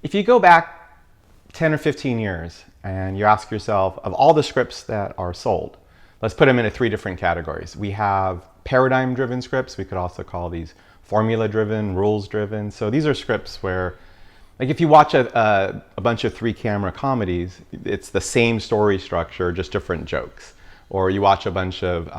If you go back 10 or 15 years and you ask yourself, of all the scripts that are sold, let's put them into 3 different categories. We have paradigm-driven scripts. We could also call these formula-driven, rules-driven. So these are scripts where, like if you watch a bunch of 3-camera comedies, it's the same story structure, just different jokes. Or you watch a bunch of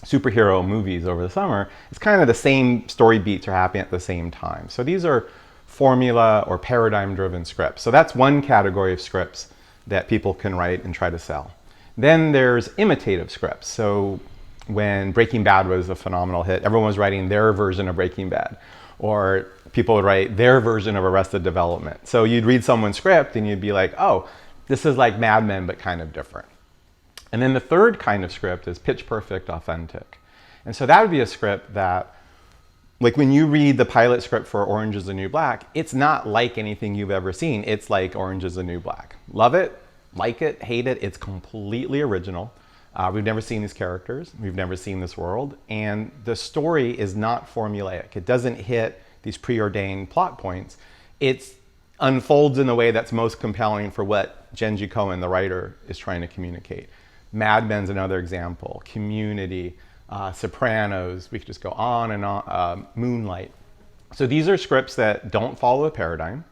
superhero movies over the summer, it's kind of the same story beats are happening at the same time. So these are formula or paradigm-driven scripts. So that's one category of scripts that people can write and try to sell. Then there's imitative scripts. So when Breaking Bad was a phenomenal hit, everyone was writing their version of Breaking Bad. Or people would write their version of Arrested Development. So you'd read someone's script and you'd be like, oh, this is like Mad Men, but kind of different. And then the third kind of script is pitch perfect authentic. And so that would be a script that, like when you read the pilot script for Orange is the New Black, it's not like anything you've ever seen. It's like Orange is the New Black. Love it, like it, hate it. It's completely original. We've never seen these characters. We've never seen this world. And the story is not formulaic. It doesn't hit these preordained plot points. It unfolds in the way that's most compelling for what Jenji Kohan, the writer, is trying to communicate. Mad Men's another example. Community, Sopranos, we could just go on and on, Moonlight. So these are scripts that don't follow a paradigm.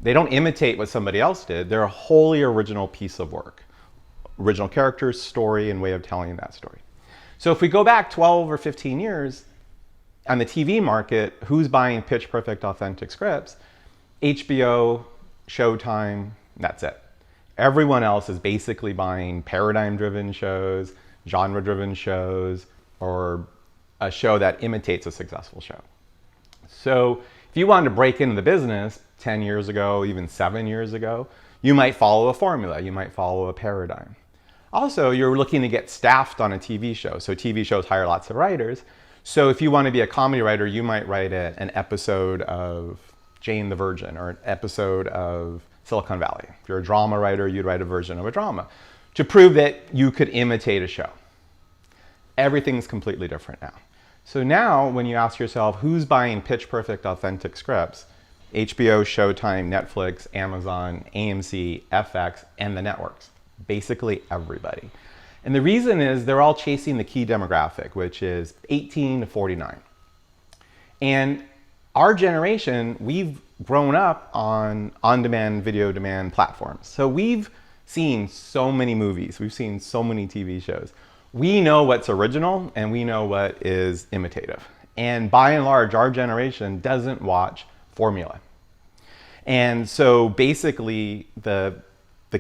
They don't imitate what somebody else did. They're a wholly original piece of work. Original characters, story, and way of telling that story. So if we go back 12 or 15 years, on the TV market, who's buying pitch perfect authentic scripts? HBO, Showtime, that's it. Everyone else is basically buying paradigm-driven shows, genre-driven shows, or a show that imitates a successful show. So if you wanted to break into the business 10 years ago, even 7 years ago, you might follow a formula, you might follow a paradigm. Also, you're looking to get staffed on a TV show. So TV shows hire lots of writers. So if you want to be a comedy writer, you might write an episode of Jane the Virgin or an episode of Silicon Valley. If you're a drama writer, you'd write a version of a drama to prove that you could imitate a show. Everything's completely different now. So now when you ask yourself, who's buying pitch perfect authentic scripts? HBO, Showtime, Netflix, Amazon, AMC, FX, and the networks. Basically everybody. And the reason is they're all chasing the key demographic, which is 18 to 49. And our generation, we've grown up on on-demand, video demand platforms. So we've seen so many movies, we've seen so many TV shows. We know what's original and we know what is imitative. And by and large, our generation doesn't watch formula. And so basically the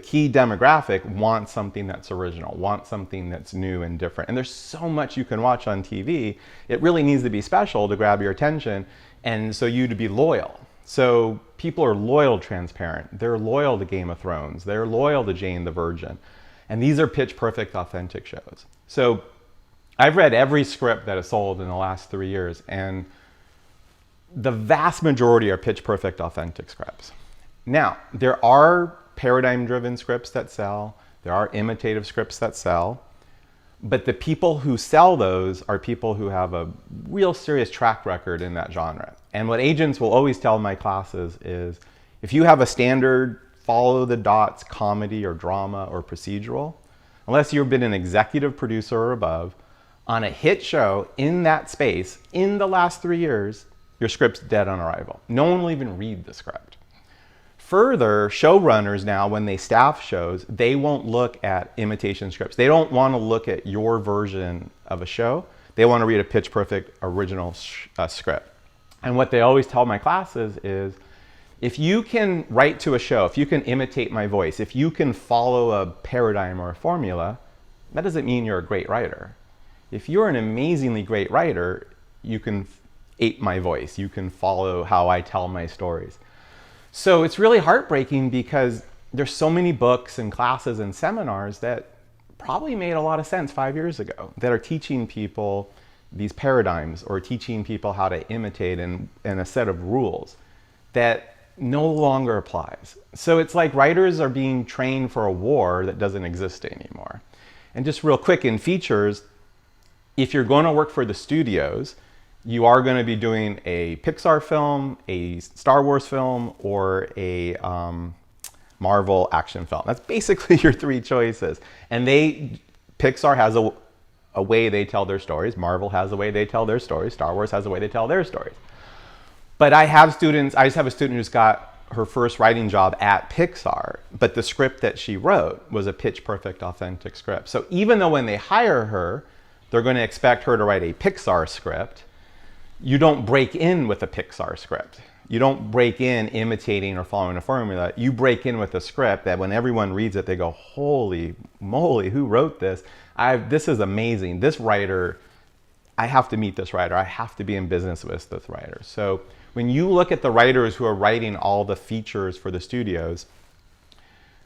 key demographic wants something that's original, wants something that's new and different. And there's so much you can watch on TV. It really needs to be special to grab your attention and so you to be loyal. So people are loyal to Transparent. They're loyal to Game of Thrones. They're loyal to Jane the Virgin. And these are pitch perfect authentic shows. So I've read every script that is sold in the last 3 years, and the vast majority are pitch perfect authentic scripts. Now, there are paradigm-driven scripts that sell. There are imitative scripts that sell. But the people who sell those are people who have a real serious track record in that genre. And what agents will always tell my classes is, if you have a standard follow the dots comedy or drama or procedural, unless you've been an executive producer or above, on a hit show in that space in the last 3 years, your script's dead on arrival. No one will even read the script. Further, showrunners now, when they staff shows, they won't look at imitation scripts. They don't want to look at your version of a show. They want to read a pitch perfect original script. And what they always tell my classes is, if you can write to a show, if you can imitate my voice, if you can follow a paradigm or a formula, that doesn't mean you're a great writer. If you're an amazingly great writer, you can ape my voice. You can follow how I tell my stories. So it's really heartbreaking because there's so many books and classes and seminars that probably made a lot of sense 5 years ago that are teaching people these paradigms or teaching people how to imitate and a set of rules that no longer applies. So it's like writers are being trained for a war that doesn't exist anymore. And just real quick in features, if you're going to work for the studios, you are going to be doing a Pixar film, a Star Wars film, or a Marvel action film. That's basically your three choices. And Pixar has a way they tell their stories. Marvel has a way they tell their stories. Star Wars has a way they tell their stories. But I just have a student who's got her first writing job at Pixar, but the script that she wrote was a pitch perfect, authentic script. So even though when they hire her, they're going to expect her to write a Pixar script, you don't break in with a Pixar script. You don't break in imitating or following a formula. You break in with a script that when everyone reads it, they go, holy moly, who wrote this? This is amazing. This writer, I have to meet this writer. I have to be in business with this writer. So when you look at the writers who are writing all the features for the studios,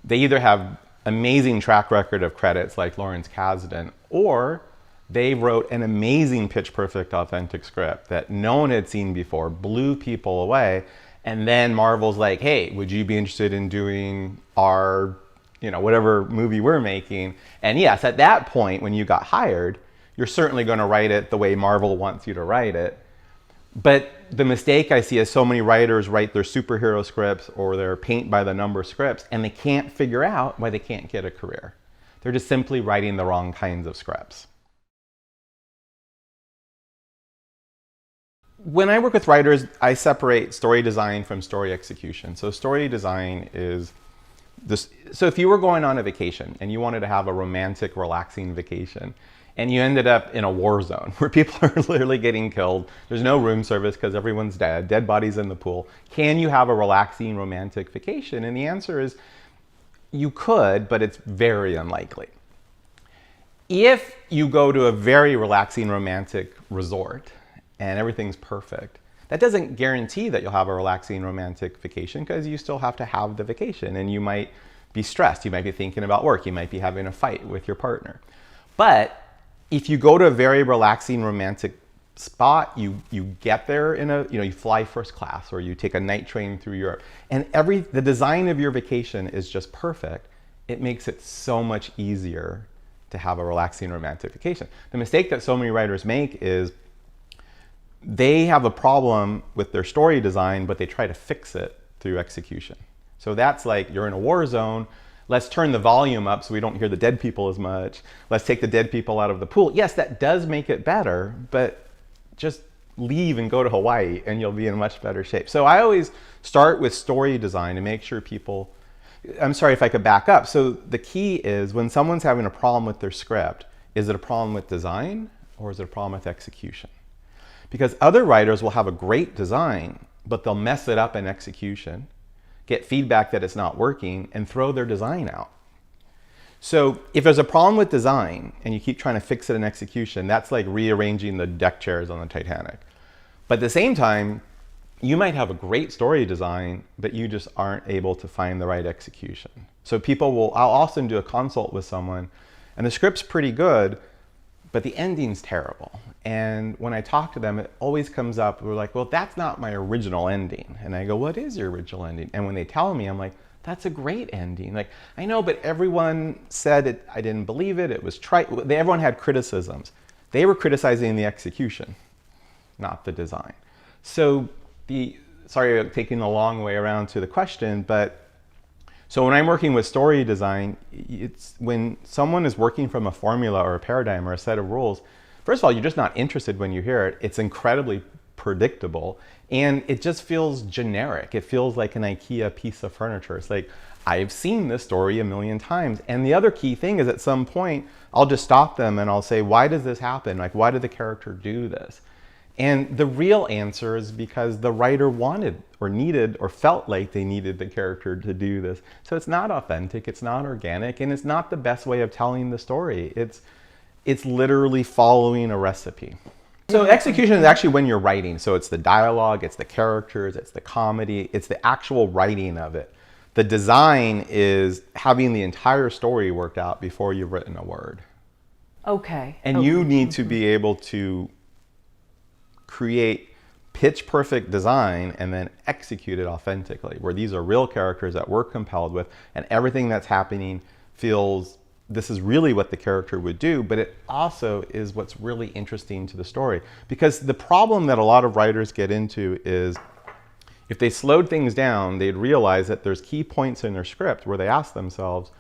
they either have amazing track record of credits like Lawrence Kasdan, or they wrote an amazing pitch perfect authentic script that no one had seen before, blew people away, and then Marvel's like, hey, would you be interested in doing our, whatever movie we're making? And yes, at that point when you got hired, you're certainly going to write it the way Marvel wants you to write it. But the mistake I see is so many writers write their superhero scripts or their paint by the number scripts, and they can't figure out why they can't get a career. They're just simply writing the wrong kinds of scripts. When I work with writers, I separate story design from story execution. So story design is this. So if you were going on a vacation and you wanted to have a romantic, relaxing vacation, and you ended up in a war zone where people are literally getting killed, there's no room service because everyone's dead bodies in the pool, can you have a relaxing, romantic vacation? And the answer is you could, but it's very unlikely. If you go to a very relaxing, romantic resort and everything's perfect, that doesn't guarantee that you'll have a relaxing, romantic vacation, because you still have to have the vacation and you might be stressed. You might be thinking about work. You might be having a fight with your partner. But if you go to a very relaxing, romantic spot, you get there you fly first class, or you take a night train through Europe, and the design of your vacation is just perfect, it makes it so much easier to have a relaxing, romantic vacation. The mistake that so many writers make is they have a problem with their story design, but they try to fix it through execution. So that's like, you're in a war zone, let's turn the volume up so we don't hear the dead people as much. Let's take the dead people out of the pool. Yes, that does make it better, but just leave and go to Hawaii and you'll be in much better shape. So I always start with story design to make sure people, I'm sorry if I could back up. So the key is when someone's having a problem with their script, is it a problem with design or is it a problem with execution? Because other writers will have a great design, but they'll mess it up in execution, get feedback that it's not working, and throw their design out. So if there's a problem with design and you keep trying to fix it in execution, that's like rearranging the deck chairs on the Titanic. But at the same time, you might have a great story design, but you just aren't able to find the right execution. So I'll often do a consult with someone, and the script's pretty good, but the ending's terrible. And when I talk to them, it always comes up, we're like, well, that's not my original ending. And I go, what is your original ending? And when they tell me, I'm like, that's a great ending. Like, I know, but everyone said it, I didn't believe it, it was everyone had criticisms. They were criticizing the execution, not the design. So sorry I'm taking the long way around to the question, but so when I'm working with story design, it's when someone is working from a formula or a paradigm or a set of rules, first of all, you're just not interested when you hear it. It's incredibly predictable, and it just feels generic. It feels like an IKEA piece of furniture. It's like, I've seen this story a million times. And the other key thing is, at some point, I'll just stop them and I'll say, why does this happen? Like, why did the character do this? And the real answer is because the writer wanted or needed or felt like they needed the character to do this. So it's not authentic, it's not organic, and it's not the best way of telling the story. It's literally following a recipe. So execution is actually when you're writing. So it's the dialogue, it's the characters, it's the comedy, it's the actual writing of it. The design is having the entire story worked out before you've written a word. Okay. And you need to be able to create pitch perfect design and then execute it authentically, where these are real characters that we're compelled with and everything that's happening feels this is really what the character would do, but it also is what's really interesting to the story. Because the problem that a lot of writers get into is if they slowed things down, they'd realize that there's key points in their script where they ask themselves,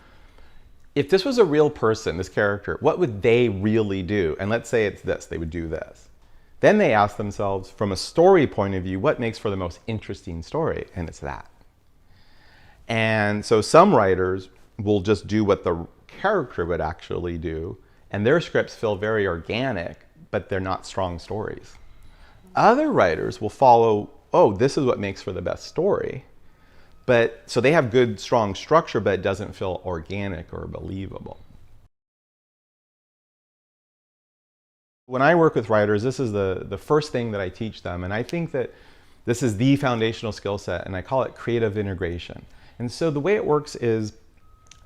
if this was a real person, this character, what would they really do? And let's say it's this, they would do this. Then they ask themselves, from a story point of view, what makes for the most interesting story? And it's that. And so some writers will just do what the character would actually do, and their scripts feel very organic, but they're not strong stories. Other writers will follow, oh, this is what makes for the best story. But so they have good, strong structure, but it doesn't feel organic or believable. When I work with writers, this is the first thing that I teach them, and I think that this is the foundational skill set, and I call it creative integration. And so the way it works is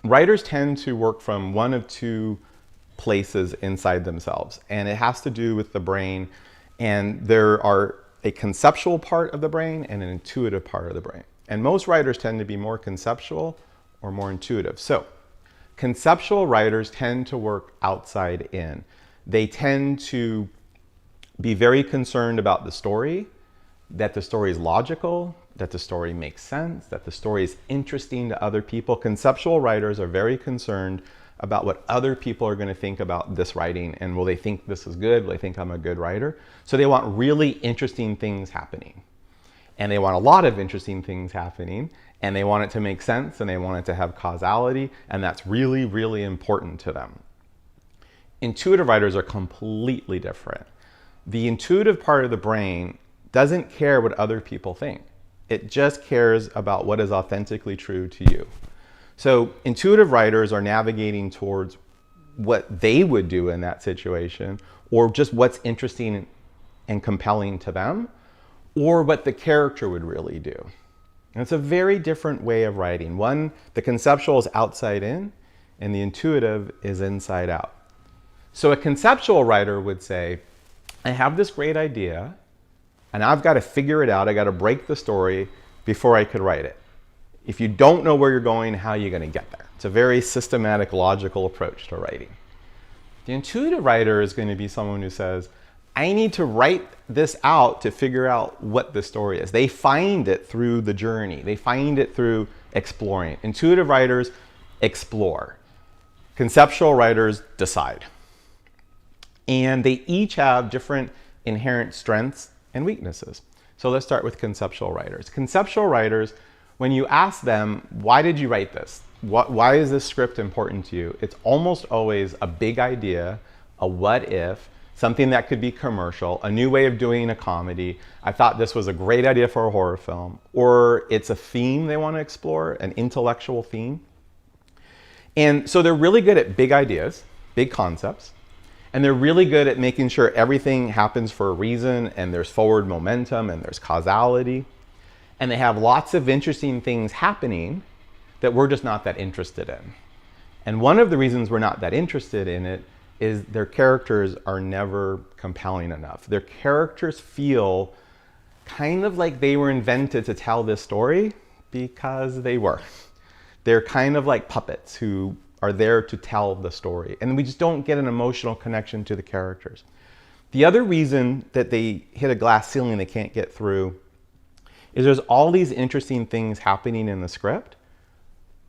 writers tend to work from one of two places inside themselves, and it has to do with the brain, and there are a conceptual part of the brain and an intuitive part of the brain. And most writers tend to be more conceptual or more intuitive. So conceptual writers tend to work outside in. They tend to be very concerned about the story, that the story is logical, that the story makes sense, that the story is interesting to other people. Conceptual writers are very concerned about what other people are going to think about this writing, and will they think this is good? Will they think I'm a good writer? So they want really interesting things happening. And they want a lot of interesting things happening, and they want it to make sense, and they want it to have causality, and that's really, really important to them. Intuitive writers are completely different. The intuitive part of the brain doesn't care what other people think. It just cares about what is authentically true to you. So intuitive writers are navigating towards what they would do in that situation, or just what's interesting and compelling to them, or what the character would really do. And it's a very different way of writing. One, the conceptual is outside in, and the intuitive is inside out. So a conceptual writer would say, I have this great idea, and I've got to figure it out. I got to break the story before I could write it. If you don't know where you're going, how are you going to get there? It's a very systematic, logical approach to writing. The intuitive writer is going to be someone who says, I need to write this out to figure out what the story is. They find it through the journey. They find it through exploring. Intuitive writers explore. Conceptual writers decide. And they each have different inherent strengths and weaknesses. So let's start with conceptual writers. Conceptual writers, when you ask them, why did you write this? Why is this script important to you? It's almost always a big idea, a what if, something that could be commercial, a new way of doing a comedy. I thought this was a great idea for a horror film. Or it's a theme they want to explore, an intellectual theme. And so they're really good at big ideas, big concepts. And they're really good at making sure everything happens for a reason, and there's forward momentum, and there's causality. And they have lots of interesting things happening that we're just not that interested in. And one of the reasons we're not that interested in it is their characters are never compelling enough. Their characters feel kind of like they were invented to tell this story because they were. They're kind of like puppets who are there to tell the story. And we just don't get an emotional connection to the characters. The other reason that they hit a glass ceiling they can't get through is there's all these interesting things happening in the script,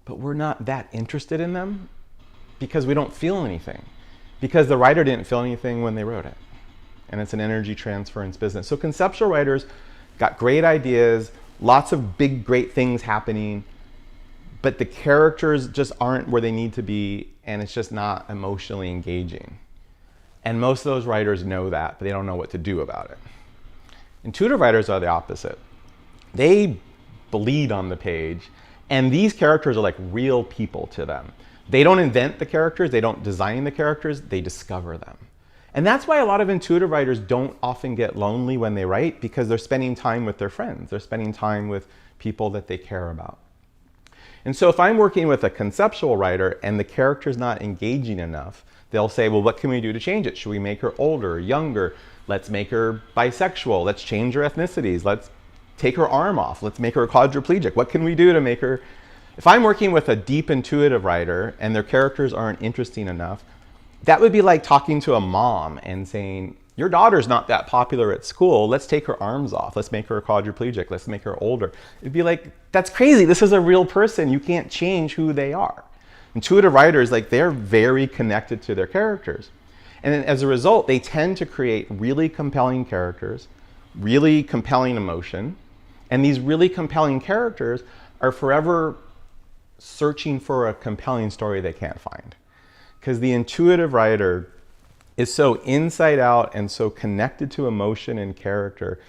but we're not that interested in them because we don't feel anything. Because the writer didn't feel anything when they wrote it. And it's an energy transference business. So conceptual writers got great ideas, lots of big, great things happening, but the characters just aren't where they need to be, and it's just not emotionally engaging. And most of those writers know that, but they don't know what to do about it. Intuitive writers are the opposite. They bleed on the page, and these characters are like real people to them. They don't invent the characters, they don't design the characters, they discover them. And that's why a lot of intuitive writers don't often get lonely when they write, because they're spending time with their friends. They're spending time with people that they care about. And so if I'm working with a conceptual writer and the character's not engaging enough, they'll say, well, what can we do to change it? Should we make her older, younger? Let's make her bisexual. Let's change her ethnicities. Let's take her arm off. Let's make her a quadriplegic. What can we do to make her If I'm working with a deep intuitive writer and their characters aren't interesting enough, that would be like talking to a mom and saying, your daughter's not that popular at school, let's take her arms off, let's make her a quadriplegic, let's make her older. It'd be like, that's crazy, this is a real person, you can't change who they are. Intuitive writers, like, they're very connected to their characters. And then as a result, they tend to create really compelling characters, really compelling emotion, and these really compelling characters are forever searching for a compelling story they can't find. Because the intuitive writer is so inside out and so connected to emotion and character,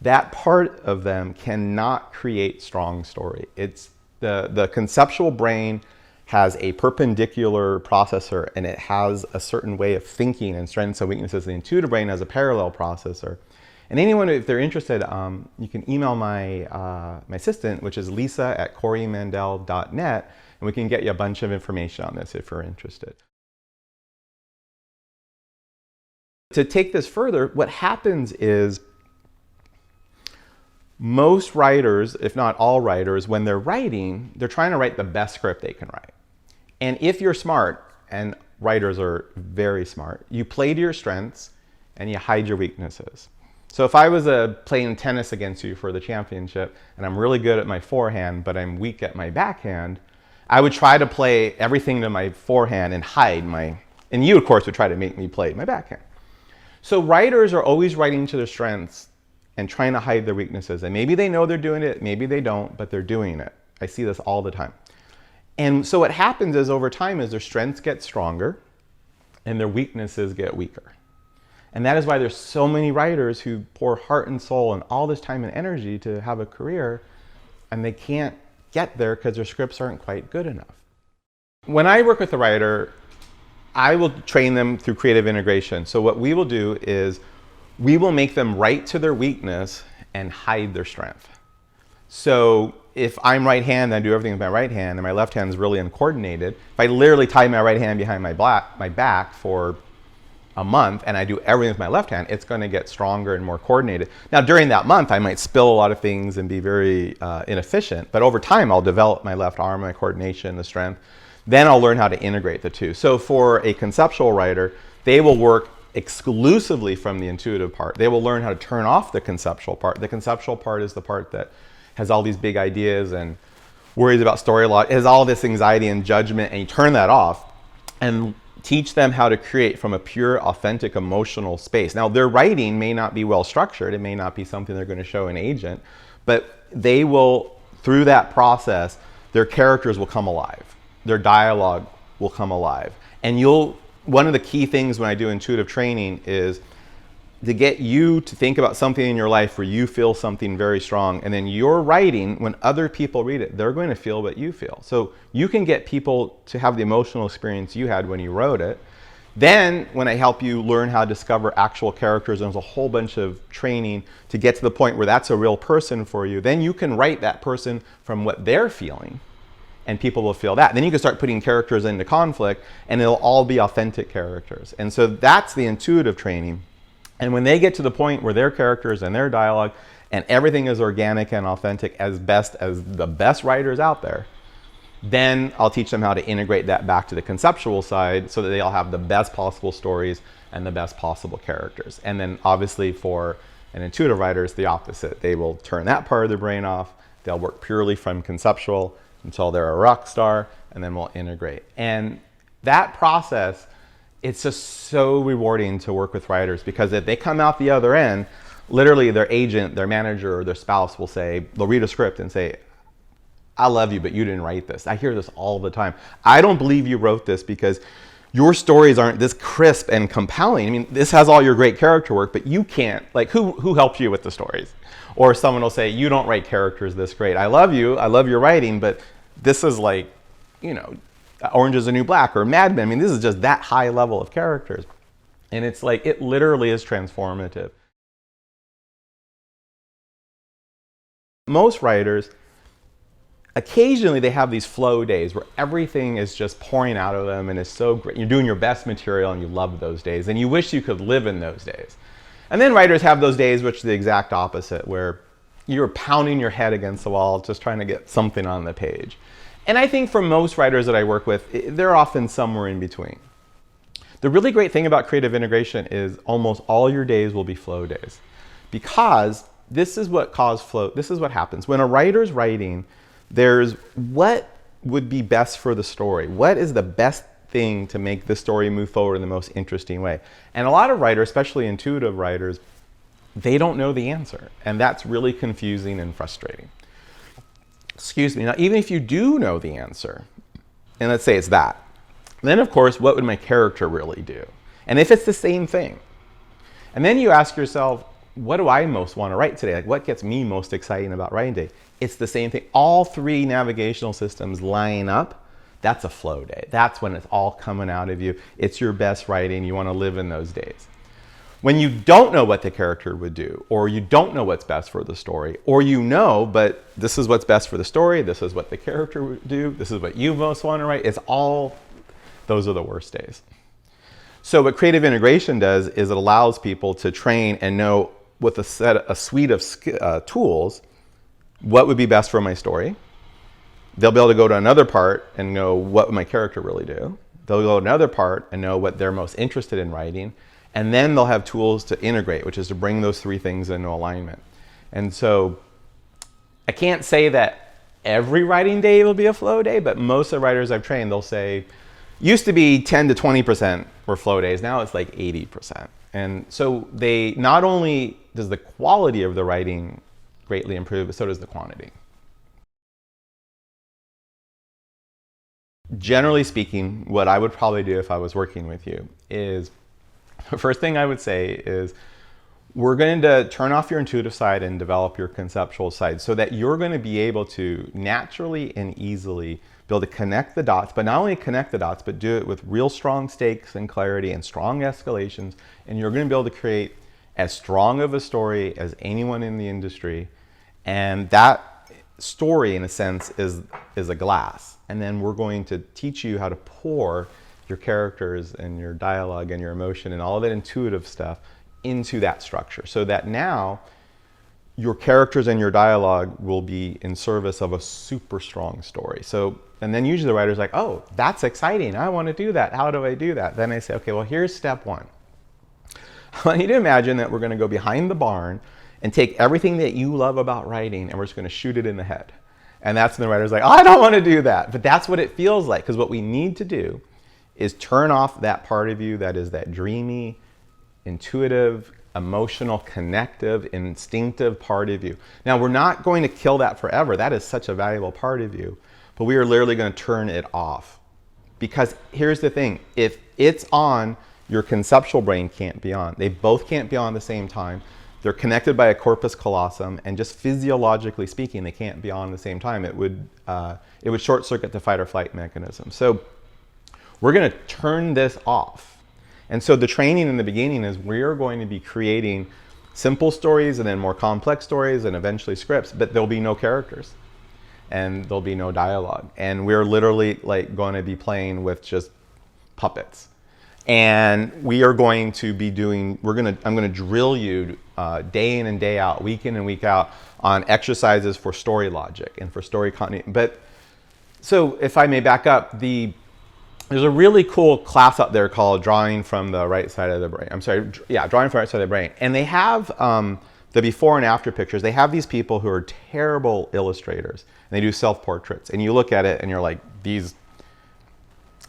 that part of them cannot create strong story. It's the conceptual brain has a perpendicular processor and it has a certain way of thinking and strengths and weaknesses. The intuitive brain has a parallel processor. And anyone, if they're interested, you can email my assistant, which is lisa@corymandell.net, and we can get you a bunch of information on this if you're interested. To take this further, what happens is most writers, if not all writers, when they're writing, they're trying to write the best script they can write. And if you're smart, and writers are very smart, you play to your strengths and you hide your weaknesses. So if I was playing tennis against you for the championship and I'm really good at my forehand, but I'm weak at my backhand, I would try to play everything to my forehand and hide and you of course would try to make me play my backhand. So writers are always writing to their strengths and trying to hide their weaknesses. And maybe they know they're doing it, maybe they don't, but they're doing it. I see this all the time. And so what happens is over time is their strengths get stronger and their weaknesses get weaker. And that is why there's so many writers who pour heart and soul and all this time and energy to have a career, and they can't get there because their scripts aren't quite good enough. When I work with a writer, I will train them through creative integration. So what we will do is we will make them write to their weakness and hide their strength. So if I'm right-handed, I do everything with my right hand, and my left hand is really uncoordinated. If I literally tie my right hand behind my back for a month and I do everything with my left hand, it's going to get stronger and more coordinated. Now during that month I might spill a lot of things and be very inefficient, but over time I'll develop my left arm, my coordination, the strength. Then I'll learn how to integrate the two. So for a conceptual writer, they will work exclusively from the intuitive part. They will learn how to turn off the conceptual part. The conceptual part is the part that has all these big ideas and worries about story law. It has all this anxiety and judgment, and you turn that off and teach them how to create from a pure, authentic, emotional space. Now, their writing may not be well structured. It may not be something they're going to show an agent, but they will, through that process, their characters will come alive. Their dialogue will come alive. And one of the key things when I do intuitive training is to get you to think about something in your life where you feel something very strong, and then your writing, when other people read it, they're going to feel what you feel. So you can get people to have the emotional experience you had when you wrote it. Then when I help you learn how to discover actual characters, and there's a whole bunch of training to get to the point where that's a real person for you, then you can write that person from what they're feeling, and people will feel that. Then you can start putting characters into conflict, and it'll all be authentic characters. And so that's the intuitive training. And when they get to the point where their characters and their dialogue and everything is organic and authentic as best as the best writers out there, then I'll teach them how to integrate that back to the conceptual side so that they all have the best possible stories and the best possible characters. And then obviously for an intuitive writer, it's the opposite. They will turn that part of their brain off. They'll work purely from conceptual until they're a rock star, and then we'll integrate. And that process, it's just so rewarding to work with writers, because if they come out the other end, literally their agent, their manager, or their spouse will say, they'll read a script and say, I love you, but you didn't write this. I hear this all the time. I don't believe you wrote this because your stories aren't this crisp and compelling. I mean, this has all your great character work, but you can't, like, who helped you with the stories? Or someone will say, you don't write characters this great. I love you, I love your writing, but this is like, you know, Orange is the New Black or Mad Men. I mean, this is just that high level of characters. And it's like, it literally is transformative. Most writers, occasionally they have these flow days where everything is just pouring out of them and is so great. You're doing your best material and you love those days and you wish you could live in those days. And then writers have those days which are the exact opposite, where you're pounding your head against the wall just trying to get something on the page. And I think for most writers that I work with, they're often somewhere in between. The really great thing about creative integration is almost all your days will be flow days, because this is what causes flow. This is what happens. When a writer's writing, there's what would be best for the story. What is the best thing to make the story move forward in the most interesting way? And a lot of writers, especially intuitive writers, they don't know the answer. And that's really confusing and frustrating. Excuse me. Now, even if you do know the answer, and let's say it's that, then of course, what would my character really do? And if it's the same thing, and then you ask yourself, what do I most want to write today? Like, what gets me most exciting about writing today? It's the same thing. All three navigational systems line up. That's a flow day. That's when it's all coming out of you. It's your best writing. You want to live in those days. When you don't know what the character would do, or you don't know what's best for the story, or you know, but this is what's best for the story, this is what the character would do, this is what you most want to write, it's all, those are the worst days. So what creative integration does is it allows people to train and know with a suite of tools what would be best for my story. They'll be able to go to another part and know what would my character really do. They'll go to another part and know what they're most interested in writing. And then they'll have tools to integrate, which is to bring those three things into alignment. And so I can't say that every writing day will be a flow day, but most of the writers I've trained, they'll say, used to be 10 to 20% were flow days. Now it's like 80%. And so they, not only does the quality of the writing greatly improve, but so does the quantity. Generally speaking, what I would probably do if I was working with you is, the first thing I would say is, we're going to turn off your intuitive side and develop your conceptual side so that you're going to be able to naturally and easily be able to connect the dots, but not only connect the dots, but do it with real strong stakes and clarity and strong escalations. And you're going to be able to create as strong of a story as anyone in the industry. And that story, in a sense, is a glass. And then we're going to teach you how to pour your characters and your dialogue and your emotion and all of that intuitive stuff into that structure, so that now your characters and your dialogue will be in service of a super strong story. So, and then usually the writer's like, oh, that's exciting. I want to do that. How do I do that? Then I say, okay, well, here's step one. I want you to imagine that we're going to go behind the barn and take everything that you love about writing and we're just going to shoot it in the head. And that's when the writer's like, oh, I don't want to do that. But that's what it feels like, because what we need to do is turn off that part of you that is that dreamy, intuitive, emotional, connective, instinctive part of you. Now, we're not going to kill that forever. That is such a valuable part of you. But we are literally going to turn it off. Because here's the thing. If it's on, your conceptual brain can't be on. They both can't be on at the same time. They're connected by a corpus callosum, and just physiologically speaking, they can't be on at the same time. It would short circuit the fight or flight mechanism. So we're going to turn this off. And so the training in the beginning is we're going to be creating simple stories and then more complex stories and eventually scripts, but there'll be no characters and there'll be no dialogue. And we're literally like going to be playing with just puppets. And we are going to be doing, I'm going to drill you day in and day out, week in and week out on exercises for story logic and for story continuity. But so if I may back up, there's a really cool class out there called Drawing from the Right Side of the Brain. I'm sorry, yeah, Drawing from the Right Side of the Brain. And they have the before and after pictures. They have these people who are terrible illustrators. And they do self-portraits. And you look at it and you're like,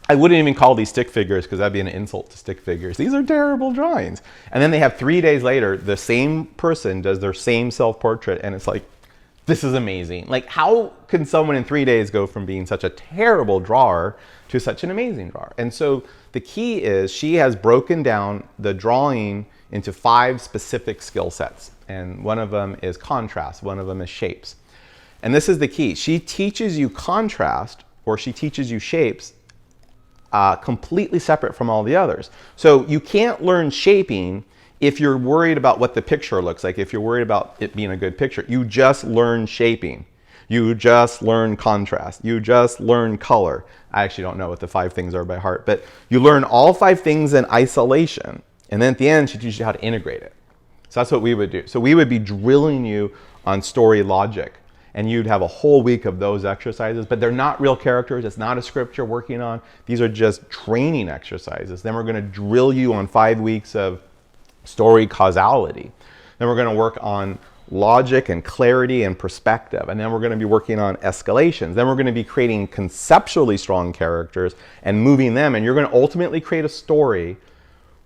I wouldn't even call these stick figures because that'd be an insult to stick figures. These are terrible drawings. And then they have 3 days later, the same person does their same self-portrait and it's like, this is amazing. Like, how can someone in 3 days go from being such a terrible drawer to such an amazing drawer? And so the key is she has broken down the drawing into 5 specific skill sets. And one of them is contrast, one of them is shapes. And this is the key. She teaches you contrast, or she teaches you shapes completely separate from all the others. So you can't learn shaping if you're worried about what the picture looks like, if you're worried about it being a good picture. You just learn shaping. You just learn contrast. You just learn color. I actually don't know what the 5 things are by heart, but you learn all 5 things in isolation. And then at the end, she teaches you how to integrate it. So that's what we would do. So we would be drilling you on story logic. and you'd have a whole week of those exercises, but they're not real characters. It's not a script you're working on. These are just training exercises. Then we're going to drill you on 5 weeks of story causality. Then we're going to work on logic and clarity and perspective. And then we're going to be working on escalations. Then we're going to be creating conceptually strong characters and moving them. And you're going to ultimately create a story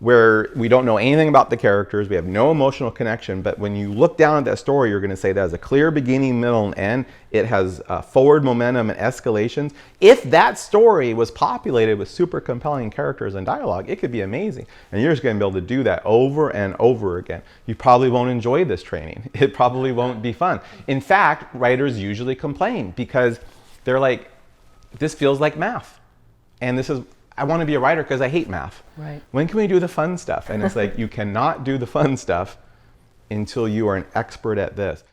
where we don't know anything about the characters, we have no emotional connection, but when you look down at that story, you're going to say that has a clear beginning, middle, and end. It has forward momentum and escalations. If that story was populated with super compelling characters and dialogue, it could be amazing. And you're just going to be able to do that over and over again. You probably won't enjoy this training. It probably won't be fun. In fact, writers usually complain because they're like, this feels like math. And this is, I want to be a writer because I hate math. Right. When can we do the fun stuff? And it's like, you cannot do the fun stuff until you are an expert at this.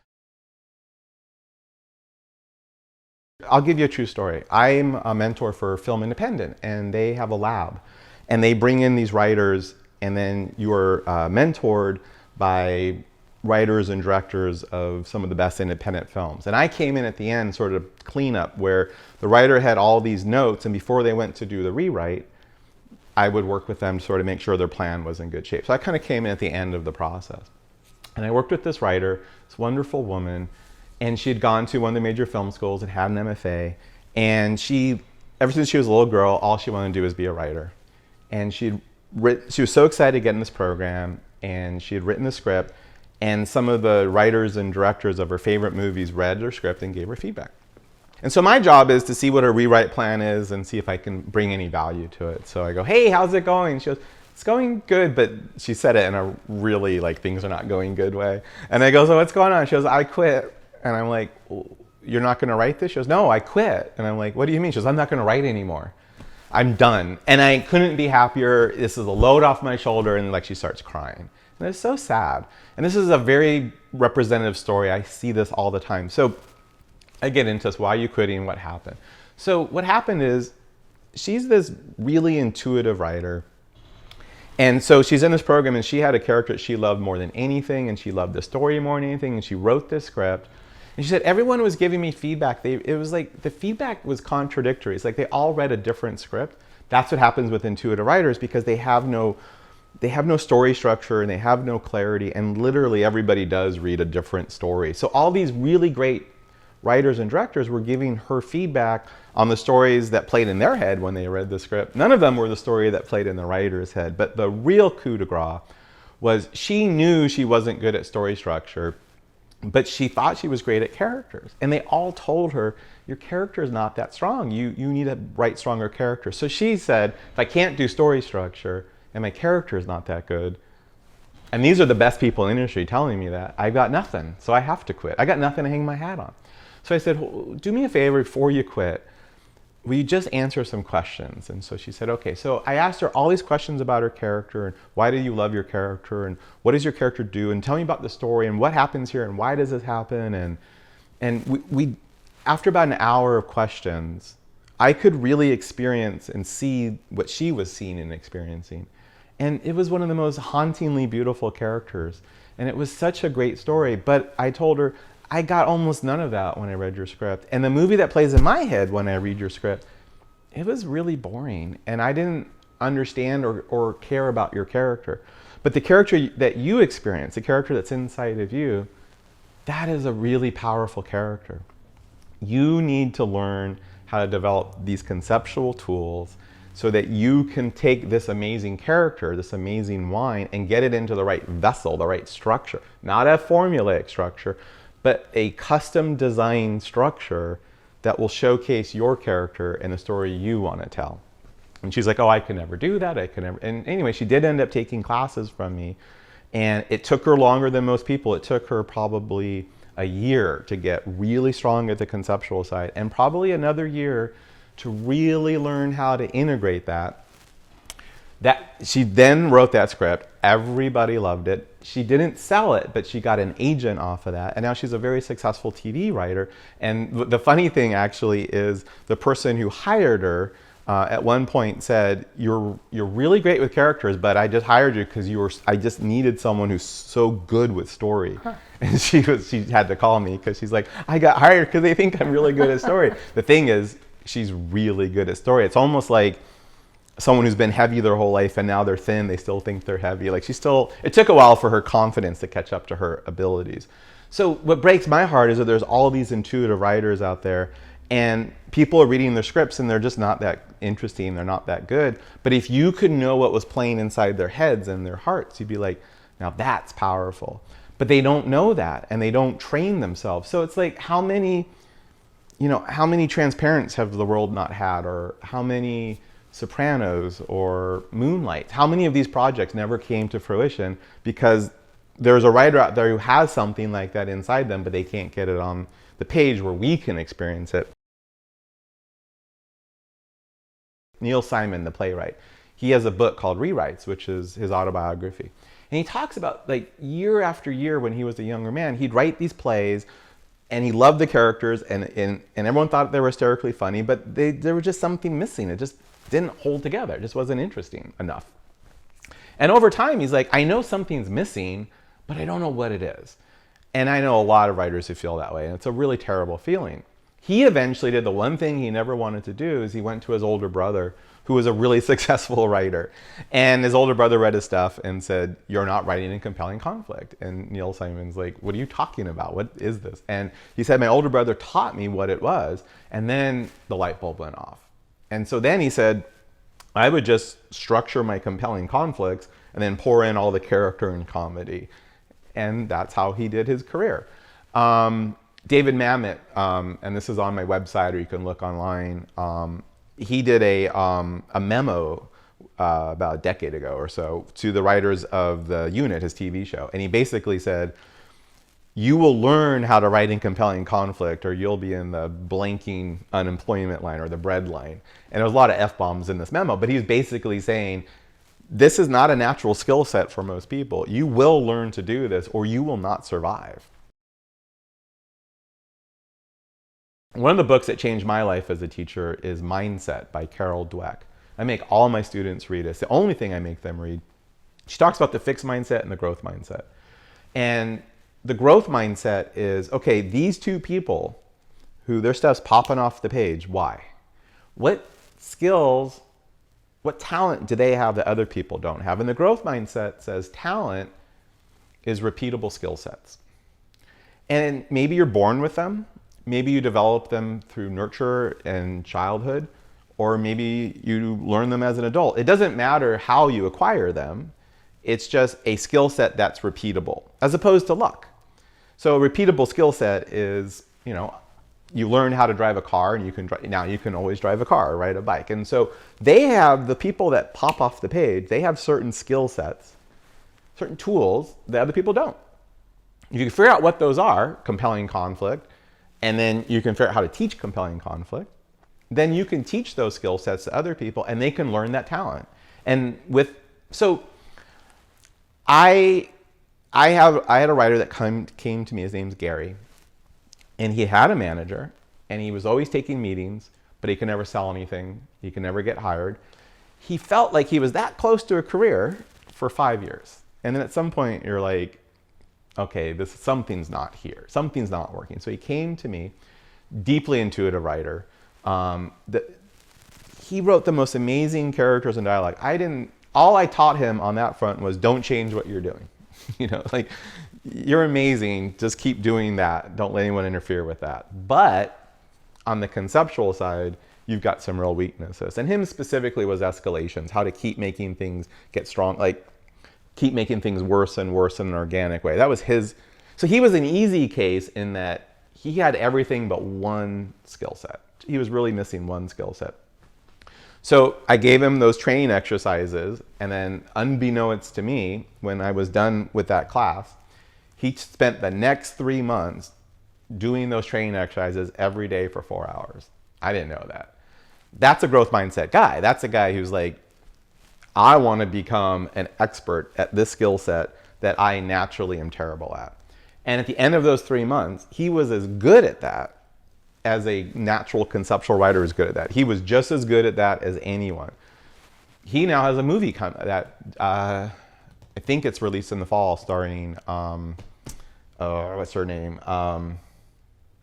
I'll give you a true story. I'm a mentor for Film Independent, and they have a lab. And they bring in these writers, and then you are mentored by writers and directors of some of the best independent films. And I came in at the end, sort of cleanup, where the writer had all these notes, and before they went to do the rewrite, I would work with them to sort of make sure their plan was in good shape. So I kind of came in at the end of the process. And I worked with this writer, this wonderful woman, and she had gone to one of the major film schools and had an MFA. And she, ever since she was a little girl, all she wanted to do was be a writer. And she was so excited to get in this program, and she had written the script, and some of the writers and directors of her favorite movies read her script and gave her feedback. And so my job is to see what her rewrite plan is and see if I can bring any value to it. So I go, hey, how's it going? She goes, it's going good, but she said it in a really like things are not going good way. And I go, so what's going on? She goes, I quit. And I'm like, well, you're not going to write this? She goes, no, I quit. And I'm like, what do you mean? She goes, I'm not going to write anymore. I'm done. And I couldn't be happier. This is a load off my shoulder. And like she starts crying. And it's so sad. And this is a very representative story. I see this all the time. So I get into this, why are you quitting, what happened? So what happened is she's this really intuitive writer. And so she's in this program, and she had a character that she loved more than anything, and she loved the story more than anything, and she wrote this script. And she said, everyone was giving me feedback. It was like the feedback was contradictory. It's like they all read a different script. That's what happens with intuitive writers because they have no story structure and they have no clarity, and literally everybody does read a different story. So all these really great writers and directors were giving her feedback on the stories that played in their head when they read the script. None of them were the story that played in the writer's head. But the real coup de grace was she knew she wasn't good at story structure, but she thought she was great at characters. And they all told her, your character is not that strong. You need to write stronger characters. So she said, if I can't do story structure and my character is not that good, and these are the best people in the industry telling me that, I've got nothing. So I have to quit. I got nothing to hang my hat on. So I said, well, do me a favor before you quit. Will you just answer some questions? And so she said, okay. So I asked her all these questions about her character and why do you love your character and what does your character do and tell me about the story and what happens here and why does this happen? And we after about an hour of questions, I could really experience and see what she was seeing and experiencing. And it was one of the most hauntingly beautiful characters. And it was such a great story. But I told her, I got almost none of that when I read your script. And the movie that plays in my head when I read your script, it was really boring. And I didn't understand or care about your character. But the character that you experience, the character that's inside of you, that is a really powerful character. You need to learn how to develop these conceptual tools so that you can take this amazing character, this amazing wine, and get it into the right vessel, the right structure. Not a formulaic structure, but a custom designed structure that will showcase your character and the story you want to tell. And she's like, oh, I could never do that. I could never. And anyway, she did end up taking classes from me. And it took her longer than most people. It took her probably a year to get really strong at the conceptual side, and probably another year to really learn how to integrate that. She then wrote that script. Everybody loved it. She didn't sell it, but she got an agent off of that. And now she's a very successful TV writer. And the funny thing actually is the person who hired her at one point said, you're really great with characters, but I just hired you because I just needed someone who's so good with story. Huh. And she had to call me because she's like, I got hired because they think I'm really good at story. The thing is, she's really good at story. It's almost like someone who's been heavy their whole life and now they're thin, they still think they're heavy. Like it took a while for her confidence to catch up to her abilities. So what breaks my heart is that there's all these intuitive writers out there and people are reading their scripts and they're just not that interesting, they're not that good. But if you could know what was playing inside their heads and their hearts, you'd be like, now that's powerful. But they don't know that and they don't train themselves. So it's like, how many Transparents have the world not had, or how many Sopranos or Moonlight? How many of these projects never came to fruition because there's a writer out there who has something like that inside them, but they can't get it on the page where we can experience it. Neil Simon, the playwright, he has a book called Rewrites, which is his autobiography. And he talks about, like, year after year when he was a younger man, he'd write these plays and he loved the characters and everyone thought they were hysterically funny, but there was just something missing. It just didn't hold together. It just wasn't interesting enough. And over time, he's like, I know something's missing, but I don't know what it is. And I know a lot of writers who feel that way, and it's a really terrible feeling. He eventually did the one thing he never wanted to do, is he went to his older brother, who was a really successful writer. And his older brother read his stuff and said, you're not writing in compelling conflict. And Neil Simon's like, what are you talking about? What is this? And he said, my older brother taught me what it was. And then the light bulb went off. And so then he said, I would just structure my compelling conflicts and then pour in all the character and comedy. And that's how he did his career. David Mamet, and this is on my website or you can look online, he did a memo about a decade ago or so to the writers of The Unit, his TV show. And he basically said, you will learn how to write in compelling conflict or you'll be in the blanking unemployment line or the bread line. And there's a lot of F-bombs in this memo, but he's basically saying, this is not a natural skill set for most people. You will learn to do this or you will not survive. One of the books that changed my life as a teacher is Mindset by Carol Dweck. I make all my students read it. It's the only thing I make them read. She talks about the fixed mindset and the growth mindset. And the growth mindset is, okay, these two people who their stuff's popping off the page, why? What skills, what talent do they have that other people don't have? And the growth mindset says talent is repeatable skill sets. And maybe you're born with them. Maybe you develop them through nurture and childhood, or maybe you learn them as an adult. It doesn't matter how you acquire them. It's just a skill set that's repeatable, as opposed to luck. So a repeatable skill set is, you learn how to drive a car and now you can always drive a car or ride a bike. And so the people that pop off the page, they have certain skill sets, certain tools that other people don't. If you can figure out what those are, compelling conflict, and then you can figure out how to teach compelling conflict, then you can teach those skill sets to other people and they can learn that talent. And I had a writer that came to me, his name's Gary, and he had a manager and he was always taking meetings, but he could never sell anything. He could never get hired. He felt like he was that close to a career for 5 years. And then at some point you're like, okay, something's not here. Something's not working. So he came to me, deeply intuitive writer. He wrote the most amazing characters and dialogue. All I taught him on that front was don't change what you're doing. You're amazing. Just keep doing that. Don't let anyone interfere with that. But on the conceptual side, you've got some real weaknesses. And him specifically was escalations, how to keep making things get strong, keep making things worse and worse in an organic way. That was his. So he was an easy case in that he had everything but one skill set. He was really missing one skill set. So I gave him those training exercises, and then unbeknownst to me, when I was done with that class, he spent the next 3 months doing those training exercises every day for 4 hours. I didn't know that. That's a growth mindset guy. That's a guy who's like, I want to become an expert at this skill set that I naturally am terrible at. And at the end of those 3 months, he was as good at that as a natural conceptual writer is good at that. He was just as good at that as anyone. He now has a movie that I think it's released in the fall, starring what's her name?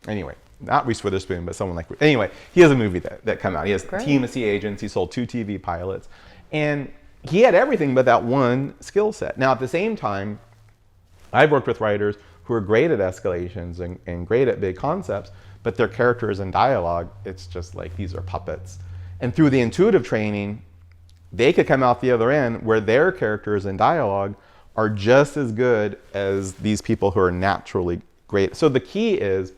Anyway, not Reese Witherspoon, but someone like. Anyway, he has a movie that come out. He has TMC agents. He sold 2 TV pilots, and he had everything but that one skill set. Now, at the same time, I've worked with writers who are great at escalations and great at big concepts, but their characters and dialogue, it's just like these are puppets. And through the intuitive training, they could come out the other end where their characters and dialogue are just as good as these people who are naturally great. So the key is